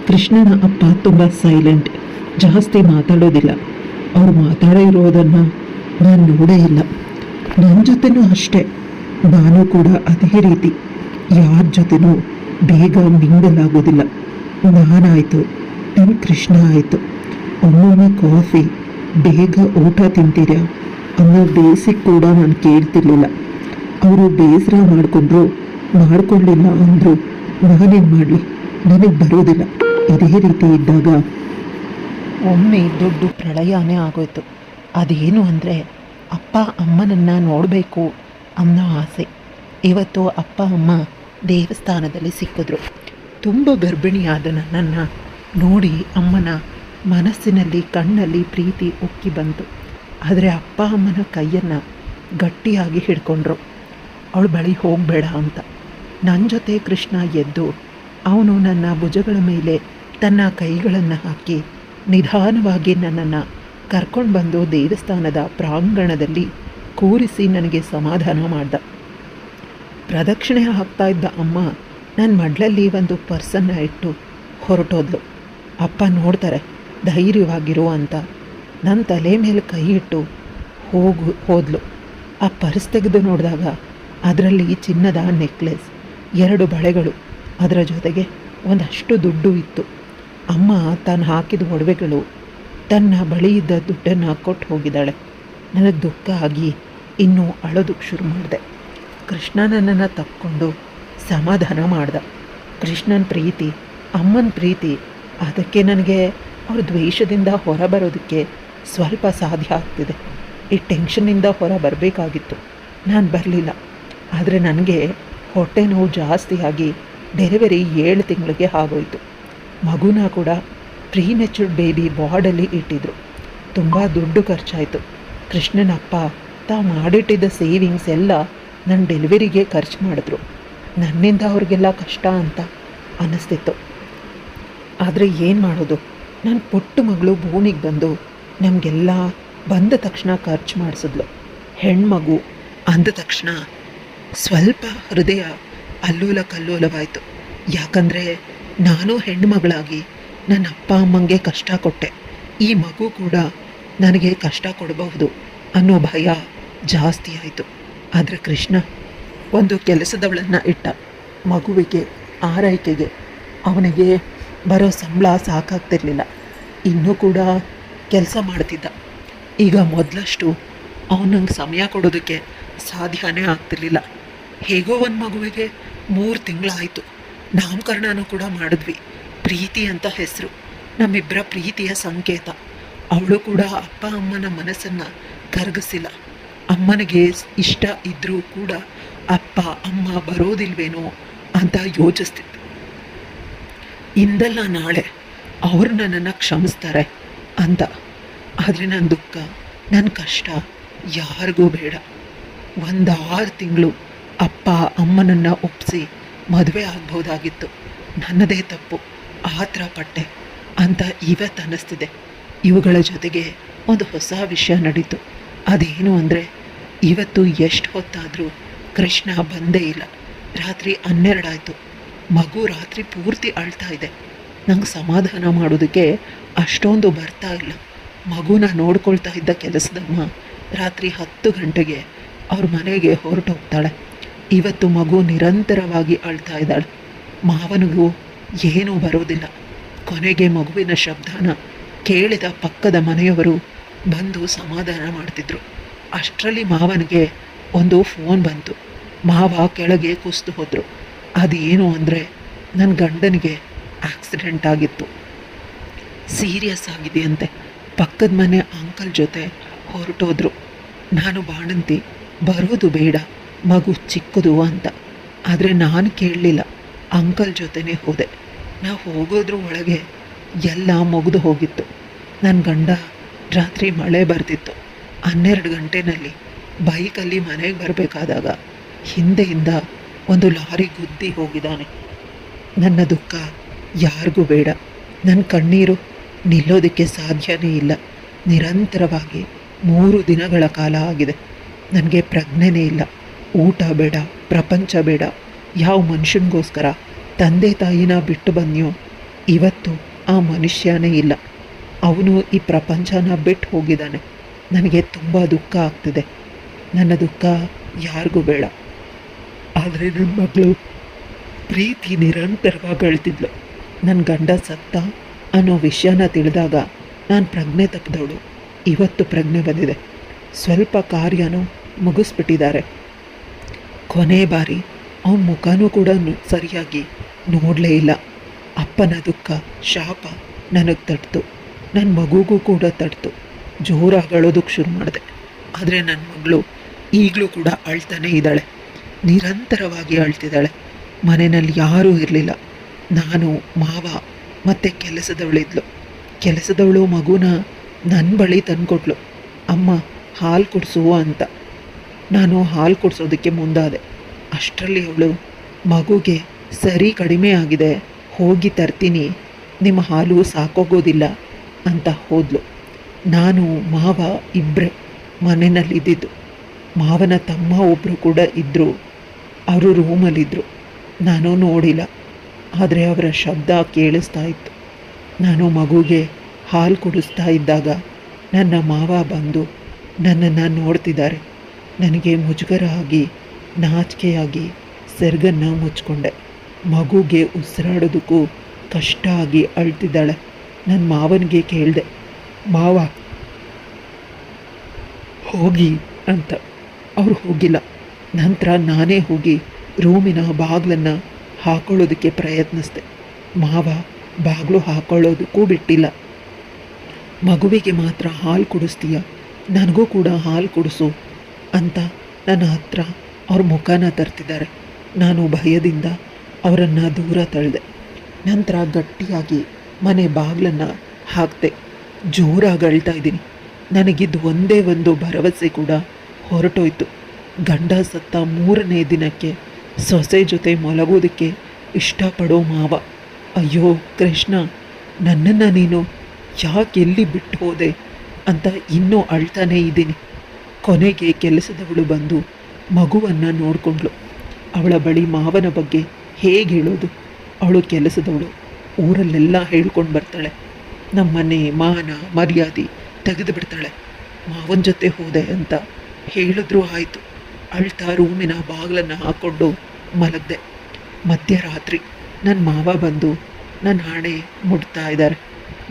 [SPEAKER 1] ಕೃಷ್ಣನ ಅಪ್ಪ ತುಂಬ ಸೈಲೆಂಟ್, ಜಾಸ್ತಿ ಮಾತಾಡೋದಿಲ್ಲ. ಅವರು ಮಾತಾಡಿರೋದನ್ನು ನಾನು ನೋಡೇ ಇಲ್ಲ. ನನ್ನ ಜೊತೆನೂ ಅಷ್ಟೇ. ನಾನು ಕೂಡ ಅದೇ ರೀತಿ ಯಾರ ಜೊತೆನೂ ಬೇಗ ಮಿಂಗಲಾಗೋದಿಲ್ಲ. ನಾನಾಯಿತು, ನನ್ನ ಕೃಷ್ಣ ಆಯಿತು. ಒಮ್ಮೊಮ್ಮೆ ಕಾಫಿ, ಬೇಗ ಊಟ ತಿಂತೀರಾ ಅನ್ನೋ ಬೇಸಿಕ್ ಕೂಡ ನಾನು ಕೇಳ್ತಿರ್ಲಿಲ್ಲ. ಅವರು ಬೇಸರ ಮಾಡಿಕೊಂಡ್ರು, ಮಾಡ್ಕೊಳ್ಳಿಲ್ಲ ಅಂದರು, ನಾನೇನು ಮಾಡಲಿ, ನನಗೆ ಬರೋದಿಲ್ಲ. ಇದೇ ರೀತಿ ಇದ್ದಾಗ ಒಮ್ಮೆ ದೊಡ್ಡ ಪ್ರಳಯನೇ ಆಗೋಯ್ತು. ಅದೇನು ಅಂದರೆ ಅಪ್ಪ ಅಮ್ಮನನ್ನು ನೋಡಬೇಕು ಅನ್ನೋ ಆಸೆ. ಇವತ್ತು ಅಪ್ಪ ಅಮ್ಮ ದೇವಸ್ಥಾನದಲ್ಲಿ ಸಿಕ್ಕಿದ್ರು. ತುಂಬ ಗರ್ಭಿಣಿಯಾದ ನನ್ನನ್ನು ನೋಡಿ ಅಮ್ಮನ ಮನಸ್ಸಿನಲ್ಲಿ ಕಣ್ಣಲ್ಲಿ ಪ್ರೀತಿ ಉಕ್ಕಿ ಬಂತು. ಆದರೆ ಅಪ್ಪ ಅಮ್ಮನ ಕೈಯನ್ನು ಗಟ್ಟಿಯಾಗಿ ಹಿಡ್ಕೊಂಡ್ರು, ಅವಳ ಬಳಿ ಹೋಗಬೇಡ ಅಂತ. ನನ್ನ ಜೊತೆ ಕೃಷ್ಣ ಎದ್ದು ಅವನು ನನ್ನ ಭುಜಗಳ ಮೇಲೆ ತನ್ನ ಕೈಗಳನ್ನು ಹಾಕಿ ನಿಧಾನವಾಗಿ ನನ್ನನ್ನು ಕರ್ಕೊಂಡು ಬಂದು ದೇವಸ್ಥಾನದ ಪ್ರಾಂಗಣದಲ್ಲಿ ಕೂರಿಸಿ ನನಗೆ ಸಮಾಧಾನ ಮಾಡ್ದ. ಪ್ರದಕ್ಷಿಣೆ ಹಾಕ್ತಾ ಇದ್ದ ಅಮ್ಮ ನನ್ನ ಮಡ್ಲಲ್ಲಿ ಒಂದು ಪರ್ಸನ್ನ ಇಟ್ಟು ಹೊರಟೋದ್ಲು. ಅಪ್ಪ ನೋಡ್ತಾರೆ, ಧೈರ್ಯವಾಗಿರು ಅಂತ ನನ್ನ ತಲೆ ಮೇಲೆ ಕೈ ಇಟ್ಟು ಹೋದ್ಲು. ಆ ಪರ್ಸ್ ತೆಗೆದು ನೋಡಿದಾಗ ಅದರಲ್ಲಿ ಚಿನ್ನದ ನೆಕ್ಲೆಸ್, 2 ಬಳೆಗಳು, ಅದರ ಜೊತೆಗೆ ಒಂದಷ್ಟು ದುಡ್ಡು ಇತ್ತು. ಅಮ್ಮ ತಾನು ಹಾಕಿದ ಒಡವೆಗಳು, ತನ್ನ ಬಳಿ ಇದ್ದ ದುಡ್ಡನ್ನು ಕೊಟ್ಟು ಹೋಗಿದ್ದಾಳೆ. ನನಗೆ ದುಃಖ ಆಗಿ ಇನ್ನೂ ಅಳೋದಕ್ಕೆ ಶುರು ಮಾಡಿದೆ. ಕೃಷ್ಣ ನನ್ನನ್ನು ತಕ್ಕೊಂಡು ಸಮಾಧಾನ ಮಾಡ್ದ. ಕೃಷ್ಣನ ಪ್ರೀತಿ, ಅಮ್ಮನ ಪ್ರೀತಿ, ಅದಕ್ಕೆ ನನಗೆ ಅವ್ರ ದ್ವೇಷದಿಂದ ಹೊರಬರೋದಕ್ಕೆ ಸ್ವಲ್ಪ ಸಾಧ್ಯ ಆಗ್ತಿದೆ. ಈ ಟೆನ್ಷನ್ನಿಂದ ಹೊರ ಬರಬೇಕಾಗಿತ್ತು, ನಾನು ಬರಲಿಲ್ಲ. ಆದರೆ ನನಗೆ ಹೊಟ್ಟೆ ನೋವು ಜಾಸ್ತಿಯಾಗಿ ಡೆಲಿವರಿ 7 ತಿಂಗಳಿಗೆ ಆಗೋಯಿತು. ಮಗುನ ಕೂಡ ಪ್ರೀಮೆಚೂರ್ಡ್ ಬೇಬಿ ವಾರ್ಡಲ್ಲಿ ಇಟ್ಟಿದ್ರು. ತುಂಬ ದುಡ್ಡು ಖರ್ಚಾಯಿತು. ಕೃಷ್ಣನಪ್ಪ ತಾವು ಮಾಡಿಟ್ಟಿದ್ದ ಸೇವಿಂಗ್ಸ್ ಎಲ್ಲ ನನ್ನ ಡೆಲಿವರಿಗೆ ಖರ್ಚು ಮಾಡಿದ್ರು. ನನ್ನಿಂದ ಅವ್ರಿಗೆಲ್ಲ ಕಷ್ಟ ಅಂತ ಅನ್ನಿಸ್ತಿತ್ತು. ಆದರೆ ಏನು ಮಾಡೋದು, ನನ್ನ ಪುಟ್ಟ ಮಗಳು ಭೂಮಿಗೆ ಬಂದು ನಮಗೆಲ್ಲ ಬಂದ ತಕ್ಷಣ ಖರ್ಚು ಮಾಡಿಸಿದ್ಲು. ಹೆಣ್ಮಗು ಅಂದ ತಕ್ಷಣ ಸ್ವಲ್ಪ ಹೃದಯ ಅಲ್ಲೋಲ ಕಲ್ಲೋಲವಾಯಿತು. ಯಾಕಂದರೆ ನಾನು ಹೆಣ್ಮಗಳಾಗಿ ನನ್ನ ಅಪ್ಪ ಅಮ್ಮಂಗೆ ಕಷ್ಟ ಕೊಟ್ಟೆ. ಈ ಮಗು ಕೂಡ ನನಗೆ ಕಷ್ಟ ಕೊಡಬಹುದು ಅನ್ನೋ ಭಯ ಜಾಸ್ತಿ ಆಯಿತು. ಆದರೆ ಕೃಷ್ಣ ಒಂದು ಕೆಲಸದವಳನ್ನು ಇಟ್ಟ. ಮಗುವಿಗೆ ಆರೈಕೆಗೆ ಅವನಿಗೆ ಬರೋ ಸಂಬಳ ಸಾಕಾಗ್ತಿರ್ಲಿಲ್ಲ. ಇನ್ನೂ ಕೂಡ ಕೆಲಸ ಮಾಡ್ತಿದ್ದ. ಈಗ ಮೊದಲಷ್ಟು ಅವನಂಗೆ ಸಮಯ ಕೊಡೋದಕ್ಕೆ ಸಾಧ್ಯನೇ ಆಗ್ತಿರ್ಲಿಲ್ಲ. ಹೇಗೋ ಒಂದು ಮಗುವಿಗೆ 3 ತಿಂಗಳಾಯಿತು. ನಾಮಕರಣನೂ ಕೂಡ ಮಾಡಿದ್ವಿ. ಪ್ರೀತಿ ಅಂತ ಹೆಸರು, ನಮ್ಮಿಬ್ಬರ ಪ್ರೀತಿಯ ಸಂಕೇತ. ಅವಳು ಕೂಡ ಅಪ್ಪ ಅಮ್ಮನ ಮನಸ್ಸನ್ನು ಕರಗಿಸಿಲ್ಲ. ಅಮ್ಮನಿಗೆ ಇಷ್ಟ ಇದ್ದರೂ ಕೂಡ ಅಪ್ಪ ಅಮ್ಮ ಬರೋದಿಲ್ವೇನೋ ಅಂತ ಯೋಚಿಸ್ತಿತ್ತು. ಇಂದಲ್ಲ ನಾಳೆ ಅವರು ನನ್ನನ್ನು ಕ್ಷಮಿಸ್ತಾರೆ ಅಂತ. ಆದರೆ ನನ್ನ ದುಃಖ, ನನ್ನ ಕಷ್ಟ ಯಾರಿಗೂ ಬೇಡ. 6 ತಿಂಗಳು ಅಪ್ಪ ಅಮ್ಮನನ್ನು ಒಪ್ಪಿಸಿ ಮದುವೆ ಆಗ್ಬೋದಾಗಿತ್ತು. ನನ್ನದೇ ತಪ್ಪು, ಆ ಥರ ಪಟ್ಟೆ ಅಂತ ಇವತ್ತು ಅನ್ನಿಸ್ತಿದೆ. ಇವುಗಳ ಜೊತೆಗೆ ಒಂದು ಹೊಸ ವಿಷಯ ನಡೀತು. ಅದೇನು ಅಂದರೆ, ಇವತ್ತು ಎಷ್ಟು ಹೊತ್ತಾದರೂ ಕೃಷ್ಣ ಬಂದೇ ಇಲ್ಲ. ರಾತ್ರಿ 12 ಆಯಿತು. ಮಗು ರಾತ್ರಿ ಪೂರ್ತಿ ಅಳ್ತಾ ಇದೆ. ನಂಗೆ ಸಮಾಧಾನ ಮಾಡೋದಕ್ಕೆ ಅಷ್ಟೊಂದು ಬರ್ತಾ ಇಲ್ಲ. ಮಗುನ ನೋಡ್ಕೊಳ್ತಾ ಇದ್ದ ಕೆಲಸದಮ್ಮ ರಾತ್ರಿ 10 ಗಂಟೆಗೆ ಅವ್ರ ಮನೆಗೆ ಹೊರಟೋಗ್ತಾಳೆ. ಇವತ್ತು ಮಗು ನಿರಂತರವಾಗಿ ಅಳ್ತಾ ಇದ್ದಾಳೆ. ಮಾವನಿಗೂ ಏನೂ ಬರೋದಿಲ್ಲ. ಕೊನೆಗೆ ಮಗುವಿನ ಶಬ್ದನ ಕೇಳಿದ ಪಕ್ಕದ ಮನೆಯವರು ಬಂದು ಸಮಾಧಾನ ಮಾಡ್ತಿದ್ರು. ಅಷ್ಟರಲ್ಲಿ ಮಾವನಿಗೆ ಒಂದು ಫೋನ್ ಬಂತು. ಮಾವ ಕೆಳಗೆ ಕುಸಿದು ಹೋದರು. ಅದೇನು ಅಂದರೆ, ನನ್ನ ಗಂಡನಿಗೆ ಆಕ್ಸಿಡೆಂಟ್ ಆಗಿತ್ತು, ಸೀರಿಯಸ್ ಆಗಿದೆಯಂತೆ. ಪಕ್ಕದ ಮನೆ ಅಂಕಲ್ ಜೊತೆ ಹೊರಟೋದ್ರು. ನಾನು ಬಾಣಂತಿ, ಬರೋದು ಬೇಡ, ಮಗು ಚಿಕ್ಕದು ಅಂತ. ಆದರೆ ನಾನು ಕೇಳಲಿಲ್ಲ, ಅಂಕಲ್ ಜೊತೆನೇ ಹೋದೆ. ನಾವು ಹೋಗೋದ್ರ ಒಳಗೆ ಎಲ್ಲ ಮುಗಿದು ಹೋಗಿತ್ತು. ನನ್ನ ಗಂಡ ರಾತ್ರಿ ಮಳೆ ಬರ್ತಿತ್ತು. 12 ಗಂಟೆನಲ್ಲಿ ಬೈಕಲ್ಲಿ ಮನೆಗೆ ಬರಬೇಕಾದಾಗ ಹಿಂದೆಯಿಂದ ಒಂದು ಲಾರಿ ಗುದ್ದಿ ಹೋಗಿದ್ದಾನೆ. ನನ್ನ ದುಃಖ ಯಾರಿಗೂ ಬೇಡ. ನನ್ನ ಕಣ್ಣೀರು ನಿಲ್ಲೋದಕ್ಕೆ ಸಾಧ್ಯನೇ ಇಲ್ಲ. ನಿರಂತರವಾಗಿ 3 ದಿನಗಳ ಕಾಲ ಆಗಿದೆ. ನನಗೆ ಪ್ರಜ್ಞೆನೇ ಇಲ್ಲ. ಊಟ ಬೇಡ, ಪ್ರಪಂಚ ಬೇಡ. ಯಾವ ಮನುಷ್ಯನಿಗೋಸ್ಕರ ತಂದೆ ತಾಯಿನ ಬಿಟ್ಟು ಬಂದ್ಯೋ, ಇವತ್ತು ಆ ಮನುಷ್ಯನೇ ಇಲ್ಲ. ಅವನು ಈ ಪ್ರಪಂಚನ ಬಿಟ್ಟು ಹೋಗಿದ್ದಾನೆ. ನನಗೆ ತುಂಬ ದುಃಖ ಆಗ್ತಿದೆ. ನನ್ನ ದುಃಖ ಯಾರಿಗೂ ಬೇಡ. ಆದರೆ ನನ್ನ ಮಗಳು ಪ್ರೀತಿ ನಿರಂತರವಾಗಿ ಅಳ್ತಿದ್ಲು. ನನ್ನ ಗಂಡ ಸತ್ತ ಅನ್ನೋ ವಿಷಯನ ತಿಳಿದಾಗ ನಾನು ಪ್ರಜ್ಞೆ ತಪ್ಪಿದವಳು. ಇವತ್ತು ಪ್ರಜ್ಞೆ ಬಂದಿದೆ. ಸ್ವಲ್ಪ ಕಾರ್ಯನೂ ಮುಗಿಸ್ಬಿಟ್ಟಿದ್ದಾರೆ. ಕೊನೆ ಬಾರಿ ಅವನ ಮುಖನೂ ಕೂಡ ಸರಿಯಾಗಿ ನೋಡಲೇ ಇಲ್ಲ. ಅಪ್ಪನ ದುಃಖ, ಶಾಪ ನನಗೆ ತಟ್ಟಿತು. ನನ್ನ ಮಗುಗೂ ಕೂಡ ತಟ್ಟಿತು. ಜೋರಾಗಿ ಅಳೋದಕ್ಕೆ ಶುರು ಮಾಡಿದೆ. ಆದರೆ ನನ್ನ ಮಗಳು ಈಗಲೂ ಕೂಡ ಅಳ್ತಾನೇ ಇದ್ದಾಳೆ. ನಿರಂತರವಾಗಿ ಅಳ್ತಿದ್ದಾಳೆ. ಮನೆಯಲ್ಲಿ ಯಾರೂ ಇರಲಿಲ್ಲ. ನಾನು, ಮಾವ ಮತ್ತು ಕೆಲಸದವಳಿದ್ಲು. ಕೆಲಸದವಳು ಮಗುನ ನನ್ನ ಬಳಿ ತಂದುಕೊಟ್ಲು. ಅಮ್ಮ ಹಾಲು ಕುಡಿಸುವ ಅಂತ. ನಾನು ಹಾಲು ಕುಡಿಸೋದಕ್ಕೆ ಮುಂದಾದೆ. ಅಷ್ಟರಲ್ಲಿ ಅವಳು, ಮಗುಗೆ ಸರಿ ಕಡಿಮೆ ಆಗಿದೆ, ಹೋಗಿ ತರ್ತೀನಿ, ನಿಮ್ಮ ಹಾಲು ಸಾಕೋಗೋದಿಲ್ಲ ಅಂತ ಹೋದ್ಲು. ನಾನು, ಮಾವ ಇಬ್ಬರೇ ಮನೆಯಲ್ಲಿದ್ದಿದ್ದು. ಮಾವನ ತಮ್ಮ ಒಬ್ಬರು ಕೂಡ ಇದ್ದರು. ಅವರು ರೂಮಲ್ಲಿದ್ದರು. ನಾನು ನೋಡಿಲ್ಲ, ಆದರೆ ಅವರ ಶಬ್ದ ಕೇಳಿಸ್ತಾ ಇತ್ತು. ನಾನು ಮಗುಗೆ ಹಾಲು ಕುಡಿಸ್ತಾ ಇದ್ದಾಗ ನನ್ನ ಮಾವ ಬಂದು ನನ್ನನ್ನು ನೋಡ್ತಿದ್ದಾರೆ. ನನಗೆ ಮುಜುಗರ ಆಗಿ, ನಾಚಿಕೆಯಾಗಿ ಸೆರಗನ್ನು ಮುಚ್ಕೊಂಡೆ. ಮಗುಗೆ ಉಸಿರಾಡೋದಕ್ಕೂ ಕಷ್ಟ ಆಗಿ ಅಳ್ತಿದ್ದಾಳೆ. ನನ್ನ ಮಾವನಿಗೆ ಕೇಳಿದೆ, ಮಾವ ಹೋಗಿ ಅಂತ. ಅವರು ಹೋಗಿಲ್ಲ. ನಂತರ ನಾನೇ ಹೋಗಿ ರೂಮಿನ ಬಾಗಿಲನ್ನು ಹಾಕೊಳ್ಳೋದಕ್ಕೆ ಪ್ರಯತ್ನಿಸಿದೆ. ಮಾವ ಬಾಗಿಲು ಹಾಕೊಳ್ಳೋದಕ್ಕೂ ಬಿಟ್ಟಿಲ್ಲ. ಮಗುವಿಗೆ ಮಾತ್ರ ಹಾಲು ಕುಡಿಸ್ತೀಯ, ನನಗೂ ಕೂಡ ಹಾಲು ಕುಡಿಸು ಅಂತ ನನ್ನ ಹತ್ರ ಅವ್ರ ಮುಖನ ತರ್ತಿದ್ದಾರೆ. ನಾನು ಭಯದಿಂದ ಅವರನ್ನು ದೂರ ತಳ್ಳಿದೆ. ನಂತರ ಗಟ್ಟಿಯಾಗಿ ಮನೆ ಬಾಗಿಲನ್ನು ಹಾಕಿದೆ. ಜೋರಾಗಿ ಅಳ್ತಾ ಇದ್ದೀನಿ. ನನಗಿದ್ದು ಒಂದೇ ಒಂದು ಭರವಸೆ ಕೂಡ ಹೊರಟೋಯ್ತು. ಗಂಡ ಸತ್ತ 3ನೇ ದಿನಕ್ಕೆ ಸೊಸೆ ಜೊತೆ ಮಲಗೋದಕ್ಕೆ ಇಷ್ಟಪಡೋ ಮಾವ. ಅಯ್ಯೋ ಕೃಷ್ಣ, ನನ್ನನ್ನು ನೀನು ಯಾಕೆ ಎಲ್ಲಿ ಬಿಟ್ಟು ಹೋದೆ ಅಂತ ಇನ್ನೂ ಅಳ್ತಾನೇ ಇದ್ದೀನಿ. ಕೊನೆಗೆ ಕೆಲಸದವಳು ಬಂದು ಮಗುವನ್ನು ನೋಡಿಕೊಂಡ್ಳು. ಅವಳ ಬಳಿ ಮಾವನ ಬಗ್ಗೆ ಹೇಗೆ ಹೇಳೋದು? ಅವಳು ಕೆಲಸದವಳು ಊರಲ್ಲೆಲ್ಲ ಹೇಳ್ಕೊಂಡು ಬರ್ತಾಳೆ. ನಮ್ಮನೆ ಮಾನ ಮರ್ಯಾದೆ ತೆಗೆದು ಬಿಡ್ತಾಳೆ. ಮಾವನ ಜೊತೆ ಹೋದೆ ಅಂತ ಹೇಳಿದ್ರೂ ಆಯಿತು. ಅಳ್ತಾ ರೂಮಿನ ಬಾಗಿಲನ್ನು ಹಾಕ್ಕೊಂಡು ಮಲಗಿದೆ. ಮಧ್ಯರಾತ್ರಿ ನನ್ನ ಮಾವ ಬಂದು ನನ್ನ ಹಣೆ ಮುಟ್ತಾ ಇದ್ದಾರೆ.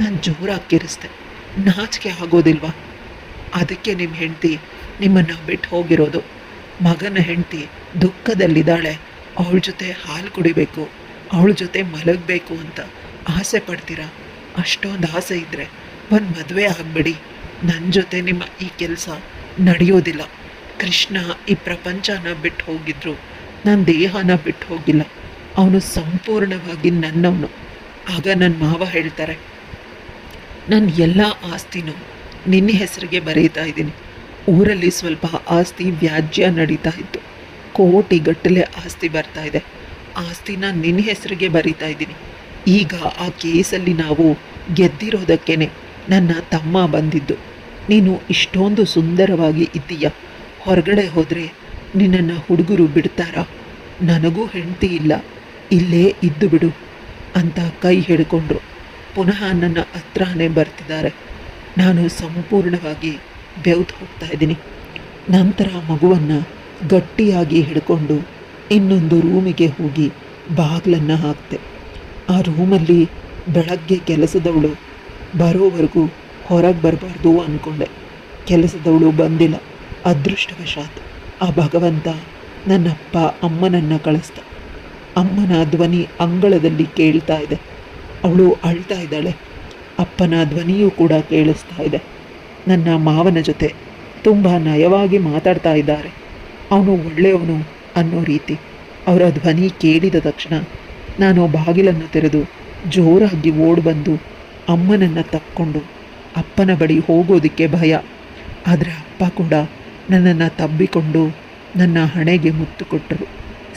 [SPEAKER 1] ನಾನು ಜೋರಾಗಿ ಕಿರಿಸ್ದೆ. ನಾಚಿಕೆ ಆಗೋದಿಲ್ವಾ? ಅದಕ್ಕೆ ನಿಮ್ಮ ಹೆಂಡತಿ ನಿಮ್ಮನ್ನು ಬಿಟ್ಟು ಹೋಗಿರೋದು. ಮಗನ ಹೆಂಡತಿ ದುಃಖದಲ್ಲಿದ್ದಾಳೆ, ಅವಳ ಜೊತೆ ಹಾಲು ಕುಡಿಬೇಕು, ಅವಳ ಜೊತೆ ಮಲಗಬೇಕು ಅಂತ ಆಸೆ ಪಡ್ತೀರಾ? ಅಷ್ಟೊಂದು ಆಸೆ ಇದ್ದರೆ ಒಂದು ಮದುವೆ ಆಗಿಬಿಡಿ. ನನ್ನ ಜೊತೆ ನಿಮ್ಮ ಈ ಕೆಲಸ ನಡೆಯೋದಿಲ್ಲ. ಕೃಷ್ಣ ಈ ಪ್ರಪಂಚನ ಬಿಟ್ಟು ಹೋಗಿದ್ರು, ನನ್ನ ದೇಹನ ಬಿಟ್ಟು ಹೋಗಿಲ್ಲ. ಅವನು ಸಂಪೂರ್ಣವಾಗಿ ನನ್ನವನು. ಆಗ ನನ್ನ ಮಾವ ಹೇಳ್ತಾರೆ, ನನ್ನ ಎಲ್ಲ ಆಸ್ತಿನೂ ನಿನ್ನ ಹೆಸರಿಗೆ ಬರೀತಾ ಇದ್ದೀನಿ. ಊರಲ್ಲಿ ಸ್ವಲ್ಪ ಆಸ್ತಿ ವ್ಯಾಜ್ಯ ನಡೀತಾ ಇತ್ತು. ಕೋಟಿಗಟ್ಟಲೆ ಆಸ್ತಿ ಬರ್ತಾ ಇದೆ. ಆಸ್ತಿನ ನಿನ್ನ ಹೆಸರಿಗೆ ಬರೀತಾ ಇದ್ದೀನಿ. ಈಗ ಆ ಕೇಸಲ್ಲಿ ನಾವು ಗೆದ್ದಿರೋದಕ್ಕೇನೆ ನನ್ನ ತಮ್ಮ ಬಂದಿದ್ದು. ನೀನು ಇಷ್ಟೊಂದು ಸುಂದರವಾಗಿ ಇದ್ದೀಯ, ಹೊರಗಡೆ ಹೋದರೆ ನಿನ್ನನ್ನು ಹುಡುಗರು ಬಿಡ್ತಾರಾ? ನನಗೂ ಹೆಂಡತಿ ಇಲ್ಲ, ಇಲ್ಲೇ ಇದ್ದು ಬಿಡು ಅಂತ ಕೈ ಹಿಡ್ಕೊಂಡ್ರು. ಪುನಃ ನನ್ನ ಹತ್ರನೇ ಬರ್ತಿದ್ದಾರೆ. ನಾನು ಸಂಪೂರ್ಣವಾಗಿ ಬೆವ್ತು ಹೋಗ್ತಾ ಇದ್ದೀನಿ. ನಂತರ ಮಗುವನ್ನು ಗಟ್ಟಿಯಾಗಿ ಹಿಡ್ಕೊಂಡು ಇನ್ನೊಂದು ರೂಮಿಗೆ ಹೋಗಿ ಬಾಗಿಲನ್ನು ಹಾಕ್ತೆ. ಆ ರೂಮಲ್ಲಿ ಬೆಳಗ್ಗೆ ಕೆಲಸದವಳು ಬರೋವರೆಗೂ ಹೊರಗೆ ಬರಬಾರ್ದು ಅಂದ್ಕೊಂಡೆ. ಕೆಲಸದವಳು ಬಂದಿಲ್ಲ. ಅದೃಷ್ಟವಶಾತ್ ಆ ಭಗವಂತ ನನ್ನಪ್ಪ ಅಮ್ಮನನ್ನು ಕಳಿಸ್ದ. ಅಮ್ಮನ ಧ್ವನಿ ಅಂಗಳದಲ್ಲಿ ಕೇಳ್ತಾ ಇದೆ. ಅವಳು ಅಳ್ತಾ ಇದ್ದಾಳೆ. ಅಪ್ಪನ ಧ್ವನಿಯೂ ಕೂಡ ಕೇಳಿಸ್ತಾ ಇದೆ. ನನ್ನ ಮಾವನ ಜೊತೆ ತುಂಬ ನಯವಾಗಿ ಮಾತಾಡ್ತಾ ಇದ್ದಾರೆ. ಅವನು ಒಳ್ಳೆಯವನು ಅನ್ನೋ ರೀತಿ ಅವರ ಧ್ವನಿ ಕೇಳಿದ ತಕ್ಷಣ ನಾನು ಬಾಗಿಲನ್ನು ತೆರೆದು ಜೋರಾಗಿ ಓಡಿ ಬಂದು ಅಮ್ಮನನ್ನು ತಕ್ಕೊಂಡು ಅಪ್ಪನ ಬಳಿ ಹೋಗೋದಕ್ಕೆ ಭಯ. ಆದರೆ ಅಪ್ಪ ಕೂಡ ನನ್ನನ್ನು ತಬ್ಬಿಕೊಂಡು ನನ್ನ ಹಣೆಗೆ ಮುತ್ತು ಕೊಟ್ಟರು,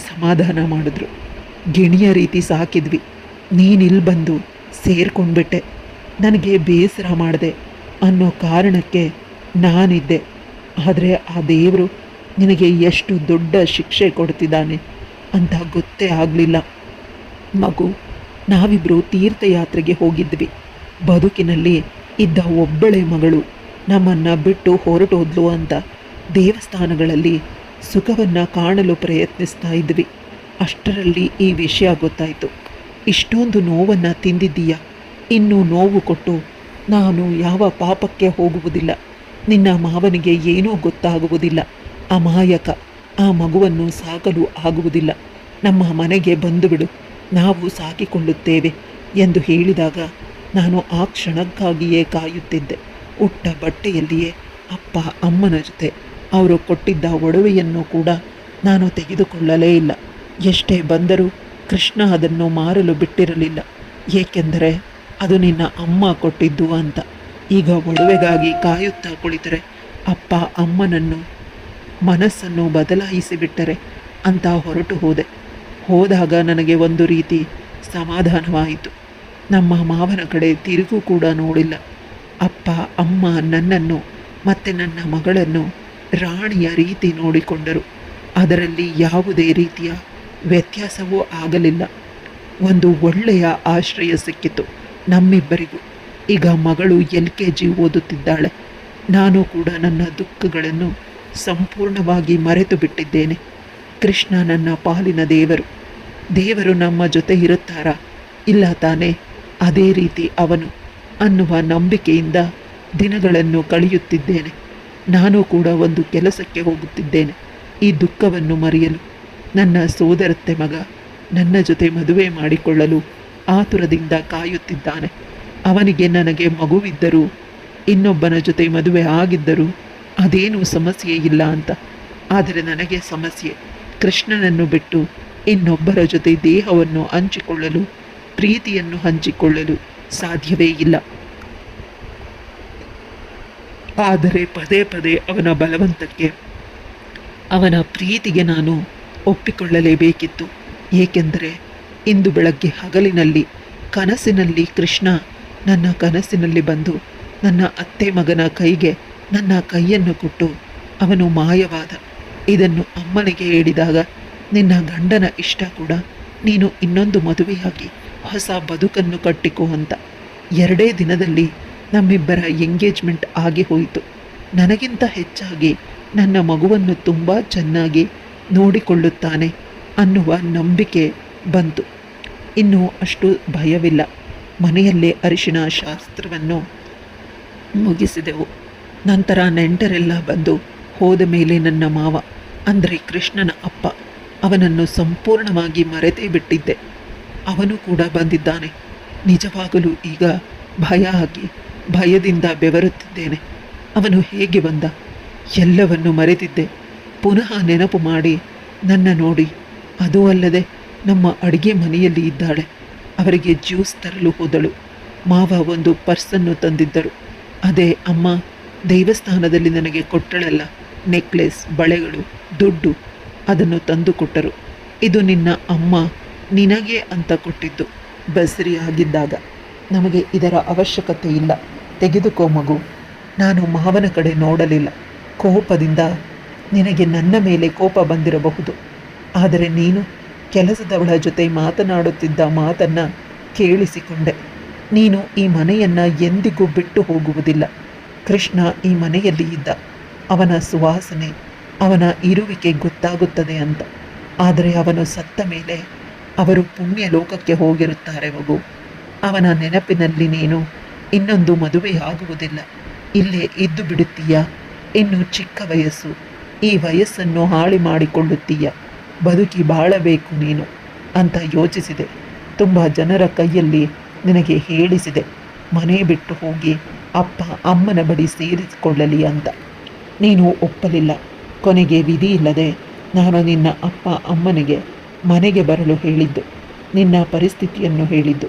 [SPEAKER 1] ಸಮಾಧಾನ ಮಾಡಿದ್ರು. ಗಿಣಿಯ ರೀತಿ ಸಾಕಿದ್ವಿ, ನೀನಿಲ್ಲಿ ಬಂದು ಸೇರ್ಕೊಂಡ್ಬಿಟ್ಟೆ, ನನಗೆ ಬೇಸರ ಮಾಡಿದೆ ಅನ್ನೋ ಕಾರಣಕ್ಕೆ ನಾನಿದ್ದೆ. ಆದರೆ ಆ ದೇವರು ನಿನಗೆ ಎಷ್ಟು ದೊಡ್ಡ ಶಿಕ್ಷೆ ಕೊಡ್ತಿದ್ದಾನೆ ಅಂತ ಗೊತ್ತೇ ಆಗಲಿಲ್ಲ. ಮಗು, ನಾವಿಬ್ಬರು ತೀರ್ಥಯಾತ್ರೆಗೆ ಹೋಗಿದ್ವಿ. ಬದುಕಿನಲ್ಲಿ ಇದ್ದ ಒಬ್ಬಳೆ ಮಗಳು ನಮ್ಮನ್ನು ಬಿಟ್ಟು ಹೊರಟೋದ್ಲು ಅಂತ ದೇವಸ್ಥಾನಗಳಲ್ಲಿ ಸುಖವನ್ನು ಕಾಣಲು ಪ್ರಯತ್ನಿಸ್ತಾ ಇದ್ವಿ. ಅಷ್ಟರಲ್ಲಿ ಈ ವಿಷಯ ಗೊತ್ತಾಯಿತು. ಇಷ್ಟೊಂದು ನೋವನ್ನು ತಿಂದಿದ್ದೀಯ, ಇನ್ನೂ ನೋವು ಕೊಟ್ಟು ನಾನು ಯಾವ ಪಾಪಕ್ಕೆ ಹೋಗುವುದಿಲ್ಲ. ನಿನ್ನ ಮಾವನಿಗೆ ಏನೂ ಗೊತ್ತಾಗುವುದಿಲ್ಲ. ಅಮಾಯಕ, ಆ ಮಗುವನ್ನು ಸಾಕಲು ಆಗುವುದಿಲ್ಲ. ನಮ್ಮ ಮನೆಗೆ ಬಂದು ಬಿಡು, ನಾವು ಸಾಕಿಕೊಳ್ಳುತ್ತೇವೆ ಎಂದು ಹೇಳಿದಾಗ ನಾನು ಆ ಕ್ಷಣಕ್ಕಾಗಿಯೇ ಕಾಯುತ್ತಿದ್ದೆ. ಉಟ್ಟ ಬಟ್ಟೆಯಲ್ಲಿಯೇ ಅಪ್ಪ ಅಮ್ಮನ ಜೊತೆ ಅವರು ಕೊಟ್ಟಿದ್ದ ಒಡವೆಯನ್ನು ಕೂಡ ನಾನು ತೆಗೆದುಕೊಳ್ಳಲೇ ಇಲ್ಲ. ಎಷ್ಟೇ ಬಂದರೂ ಕೃಷ್ಣ ಅದನ್ನು ಮಾರಲು ಬಿಟ್ಟಿರಲಿಲ್ಲ, ಏಕೆಂದರೆ ಅದು ನಿನ್ನ ಅಮ್ಮ ಕೊಟ್ಟಿದ್ದು ಅಂತ. ಈಗ ಒಡವೆಗಾಗಿ ಕಾಯುತ್ತಾ ಕುಳಿತರೆ ಅಪ್ಪ ಅಮ್ಮನನ್ನು ಮನಸ್ಸನ್ನು ಬದಲಾಯಿಸಿ ಬಿಟ್ಟರೆ ಅಂತ ಹೊರಟು ಹೋದೆ. ಹೋದಾಗ ನನಗೆ ಒಂದು ರೀತಿ ಸಮಾಧಾನವಾಯಿತು. ನಮ್ಮ ಮಾವನ ಕಡೆ ತಿರುಗು ಕೂಡ ನೋಡಿಲ್ಲ. ಅಪ್ಪ ಅಮ್ಮ ನನ್ನನ್ನು ಮತ್ತು ನನ್ನ ಮಗಳನ್ನು ರಾಣಿಯ ರೀತಿ ನೋಡಿಕೊಂಡರು. ಅದರಲ್ಲಿ ಯಾವುದೇ ರೀತಿಯ ವ್ಯತ್ಯಾಸವೂ ಆಗಲಿಲ್ಲ. ಒಂದು ಒಳ್ಳೆಯ ಆಶ್ರಯ ಸಿಕ್ಕಿತು ನಮ್ಮಿಬ್ಬರಿಗೂ. ಈಗ ಮಗಳು LKG ಓದುತ್ತಿದ್ದಾಳೆ. ನಾನು ಕೂಡ ನನ್ನ ದುಃಖಗಳನ್ನು ಸಂಪೂರ್ಣವಾಗಿ ಮರೆತು ಬಿಟ್ಟಿದ್ದೇನೆ. ಕೃಷ್ಣ ನನ್ನ ಪಾಲಿನ ದೇವರು. ದೇವರು ನಮ್ಮ ಜೊತೆ ಇರುತ್ತಾರಾ? ಇಲ್ಲ ತಾನೇ? ಅದೇ ರೀತಿ ಅವನು ಅನ್ನುವ ನಂಬಿಕೆಯಿಂದ ದಿನಗಳನ್ನು ಕಳೆಯುತ್ತಿದ್ದೇನೆ. ನಾನು ಕೂಡ ಒಂದು ಕೆಲಸಕ್ಕೆ ಹೋಗುತ್ತಿದ್ದೇನೆ ಈ ದುಃಖವನ್ನು ಮರೆಯಲು. ನನ್ನ ಸೋದರತ್ತೆ ಮಗ ನನ್ನ ಜೊತೆ ಮದುವೆ ಮಾಡಿಕೊಳ್ಳಲು ಆತುರದಿಂದ ಕಾಯುತ್ತಿದ್ದಾನೆ. ಅವನಿಗೆ ನನಗೆ ಮಗುವಿದ್ದರೂ ಇನ್ನೊಬ್ಬನ ಜೊತೆ ಮದುವೆ ಆಗಿದ್ದರೂ ಅದೇನೂ ಸಮಸ್ಯೆ ಇಲ್ಲ ಅಂತ. ಆದರೆ ನನಗೆ ಸಮಸ್ಯೆ, ಕೃಷ್ಣನನ್ನು ಬಿಟ್ಟು ಇನ್ನೊಬ್ಬರ ಜೊತೆ ದೇಹವನ್ನು ಹಂಚಿಕೊಳ್ಳಲು, ಪ್ರೀತಿಯನ್ನು ಹಂಚಿಕೊಳ್ಳಲು ಸಾಧ್ಯವೇ ಇಲ್ಲ. ಆದರೆ ಪದೇ ಪದೇ ಅವನ ಬಲವಂತಕ್ಕೆ ಅವನ ಪ್ರೀತಿಗೆ ನಾನು ಒಪ್ಪಿಕೊಳ್ಳಲೇಬೇಕಿತ್ತು. ಏಕೆಂದರೆ ಇಂದು ಬೆಳಗ್ಗೆ ಹಗಲಿನಲ್ಲಿ ಕನಸಿನಲ್ಲಿ ಕೃಷ್ಣ ನನ್ನ ಕನಸಿನಲ್ಲಿ ಬಂದು ನನ್ನ ಅತ್ತೆ ಮಗನ ಕೈಗೆ ನನ್ನ ಕೈಯನ್ನು ಕೊಟ್ಟು ಅವನು ಮಾಯವಾದ. ಇದನ್ನು ಅಮ್ಮನಿಗೆ ಹೇಳಿದಾಗ ನಿನ್ನ ಗಂಡನ ಇಷ್ಟ ಕೂಡ ನೀನು ಇನ್ನೊಂದು ಮದುವೆಯಾಗಿ ಹೊಸ ಬದುಕನ್ನು ಕಟ್ಟಿಕೋ ಅಂತ. 2 ದಿನದಲ್ಲಿ ನಮ್ಮಿಬ್ಬರ ಎಂಗೇಜ್ಮೆಂಟ್ ಆಗಿ ಹೋಯಿತು. ನನಗಿಂತ ಹೆಚ್ಚಾಗಿ ನನ್ನ ಮಗುವನ್ನು ತುಂಬ ಚೆನ್ನಾಗಿ ನೋಡಿಕೊಳ್ಳುತ್ತಾನೆ ಅನ್ನುವ ನಂಬಿಕೆ ಬಂತು. ಇನ್ನೂ ಅಷ್ಟು ಭಯವಿಲ್ಲ. ಮನೆಯಲ್ಲೇ ಅರಿಶಿಣ ಶಾಸ್ತ್ರವನ್ನು ಮುಗಿಸಿದೆವು. ನಂತರ ನೆಂಟರೆಲ್ಲ ಬಂದು ಹೋದ ಮೇಲೆ ನನ್ನ ಮಾವ ಅಂದರೆ ಕೃಷ್ಣನ ಅಪ್ಪ, ಅವನನ್ನು ಸಂಪೂರ್ಣವಾಗಿ ಮರೆತೇ ಬಿಟ್ಟಿದ್ದೆ. ಅವನು ಕೂಡ ಬಂದಿದ್ದಾನೆ. ನಿಜವಾಗಲೂ ಈಗ ಭಯ ಆಗಿ ಭಯದಿಂದ ಬೆವರುತ್ತಿದ್ದೇನೆ. ಅವನು ಹೇಗೆ ಬಂದ? ಎಲ್ಲವನ್ನು ಮರೆತಿದ್ದೆ. ಪುನಃ ನೆನಪು ಮಾಡಿ ನನ್ನ ನೋಡಿ, ಅದೂ ಅಲ್ಲದೆ ನಮ್ಮ ಅಡುಗೆ ಮನೆಯಲ್ಲಿ ಇದ್ದಾಳೆ. ಅವರಿಗೆ ಜ್ಯೂಸ್ ತರಲು ಹೋದಳು. ಮಾವ ಒಂದು ಪರ್ಸನ್ನು ತಂದಿದ್ದರು. ಅದೇ ಅಮ್ಮ ದೇವಸ್ಥಾನದಲ್ಲಿ ನನಗೆ ಕೊಟ್ಟಳಲ್ಲ, ನೆಕ್ಲೆಸ್, ಬಳೆಗಳು, ದುಡ್ಡು, ಅದನ್ನು ತಂದು ಕೊಟ್ಟರು. ಇದು ನಿನ್ನ ಅಮ್ಮ ನಿನಗೆ ಅಂತ ಕೊಟ್ಟಿದ್ದು ಬಸರಿ ಆಗಿದ್ದಾಗ. ನಮಗೆ ಇದರ ಅವಶ್ಯಕತೆ ಇಲ್ಲ, ತೆಗೆದುಕೋ ಮಗು. ನಾನು ಮಾವನ ಕಡೆ ನೋಡಲಿಲ್ಲ. ಕೋಪದಿಂದ ನಿನಗೆ ನನ್ನ ಮೇಲೆ ಕೋಪ ಬಂದಿರಬಹುದು. ಆದರೆ ನೀನು ಕೆಲಸದವಳ ಜೊತೆ ಮಾತನಾಡುತ್ತಿದ್ದ ಮಾತನ್ನು ಕೇಳಿಸಿಕೊಂಡೆ. ನೀನು ಈ ಮನೆಯನ್ನು ಎಂದಿಗೂ ಬಿಟ್ಟು ಹೋಗುವುದಿಲ್ಲ. ಕೃಷ್ಣ ಈ ಮನೆಯಲ್ಲಿ ಇದ್ದ. ಅವನ ಸುವಾಸನೆ, ಅವನ ಇರುವಿಕೆ ಗೊತ್ತಾಗುತ್ತದೆ ಅಂತ. ಆದರೆ ಅವನು ಸತ್ತ ಮೇಲೆ ಅವರು ಪುಣ್ಯ ಲೋಕಕ್ಕೆ ಹೋಗಿರುತ್ತಾರೆ ಮಗು. ಅವನ ನೆನಪಿನಲ್ಲಿ ನೀನು ಇನ್ನೊಂದು ಮದುವೆಯಾಗುವುದಿಲ್ಲ. ಇಲ್ಲೇ ಇದ್ದು ಬಿಡುತ್ತೀಯ. ಇನ್ನು ಚಿಕ್ಕ ವಯಸ್ಸು, ಈ ವಯಸ್ಸನ್ನು ಹಾಳು ಮಾಡಿಕೊಳ್ಳುತ್ತೀಯ. ಬದುಕಿ ಬಾಳಬೇಕು ನೀನು ಅಂತ ಯೋಚಿಸಿದೆ. ತುಂಬ ಜನರ ಕೈಯಲ್ಲಿ ನಿನಗೆ ಹೇಳಿಸಿದೆ, ಮನೆ ಬಿಟ್ಟು ಹೋಗಿ ಅಪ್ಪ ಅಮ್ಮನ ಬಳಿ ಸೇರಿಸಿಕೊಳ್ಳಲಿ ಅಂತ. ನೀನು ಒಪ್ಪಲಿಲ್ಲ. ಕೊನೆಗೆ ವಿಧಿ ಇಲ್ಲದೆ ನಾನು ನಿನ್ನ ಅಪ್ಪ ಅಮ್ಮನಿಗೆ ಮನೆಗೆ ಬರಲು ಹೇಳಿದ್ದು, ನಿನ್ನ ಪರಿಸ್ಥಿತಿಯನ್ನು ಹೇಳಿದ್ದು.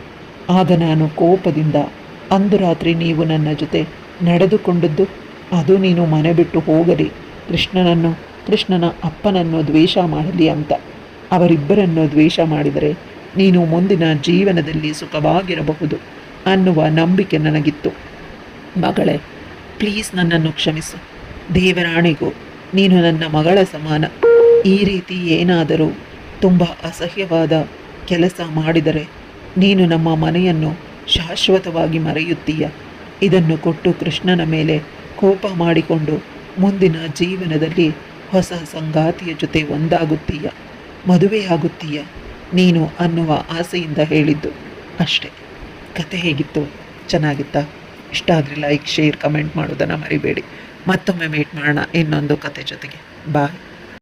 [SPEAKER 1] ಆಗ ನಾನು ಕೋಪದಿಂದ ಅಂದು ರಾತ್ರಿ ನೀವು ನನ್ನ ಜೊತೆ ನಡೆದುಕೊಂಡದ್ದು, ಅದು ನೀನು ಮನೆ ಬಿಟ್ಟು ಹೋಗಲಿ, ಕೃಷ್ಣನ ಅಪ್ಪನನ್ನು ದ್ವೇಷ ಮಾಡಲಿ ಅಂತ. ಅವರಿಬ್ಬರನ್ನು ದ್ವೇಷ ಮಾಡಿದರೆ ನೀನು ಮುಂದಿನ ಜೀವನದಲ್ಲಿ ಸುಖವಾಗಿರಬಹುದು ಅನ್ನುವ ನಂಬಿಕೆ ನನಗಿತ್ತು. ಮಗಳೇ, ಪ್ಲೀಸ್ ನನ್ನನ್ನು ಕ್ಷಮಿಸು. ದೇವರಾಣಿಗೂ ನೀನು ನನ್ನ ಮಗಳ ಸಮಾನ. ಈ ರೀತಿ ಏನಾದರೂ ತುಂಬ ಅಸಹ್ಯವಾದ ಕೆಲಸ ಮಾಡಿದರೆ ನೀನು ನಮ್ಮ ಮನೆಯನ್ನು ಶಾಶ್ವತವಾಗಿ ಮರೆಯುತ್ತೀಯ. ಇದನ್ನು ಕೊಟ್ಟು ಕೃಷ್ಣನ ಮೇಲೆ ಕೋಪ ಮಾಡಿಕೊಂಡು ಮುಂದಿನ ಜೀವನದಲ್ಲಿ ಹೊಸ ಸಂಗಾತಿಯ ಜೊತೆ ಒಂದಾಗುತ್ತೀಯ, ಮದುವೆಯಾಗುತ್ತೀಯ ನೀನು ಅನ್ನುವ ಆಸೆಯಿಂದ ಹೇಳಿದ್ದು ಅಷ್ಟೇ. ಕತೆ ಹೇಗಿತ್ತು? ಚೆನ್ನಾಗಿತ್ತಾ? ಇಷ್ಟ ಆದರೆ ಲೈಕ್, ಶೇರ್, ಕಮೆಂಟ್ ಮಾಡೋದನ್ನು ಮರಿಬೇಡಿ. ಮತ್ತೊಮ್ಮೆ ಮೀಟ್ ಮಾಡೋಣ ಇನ್ನೊಂದು ಕತೆ ಜೊತೆಗೆ. ಬಾಯ್.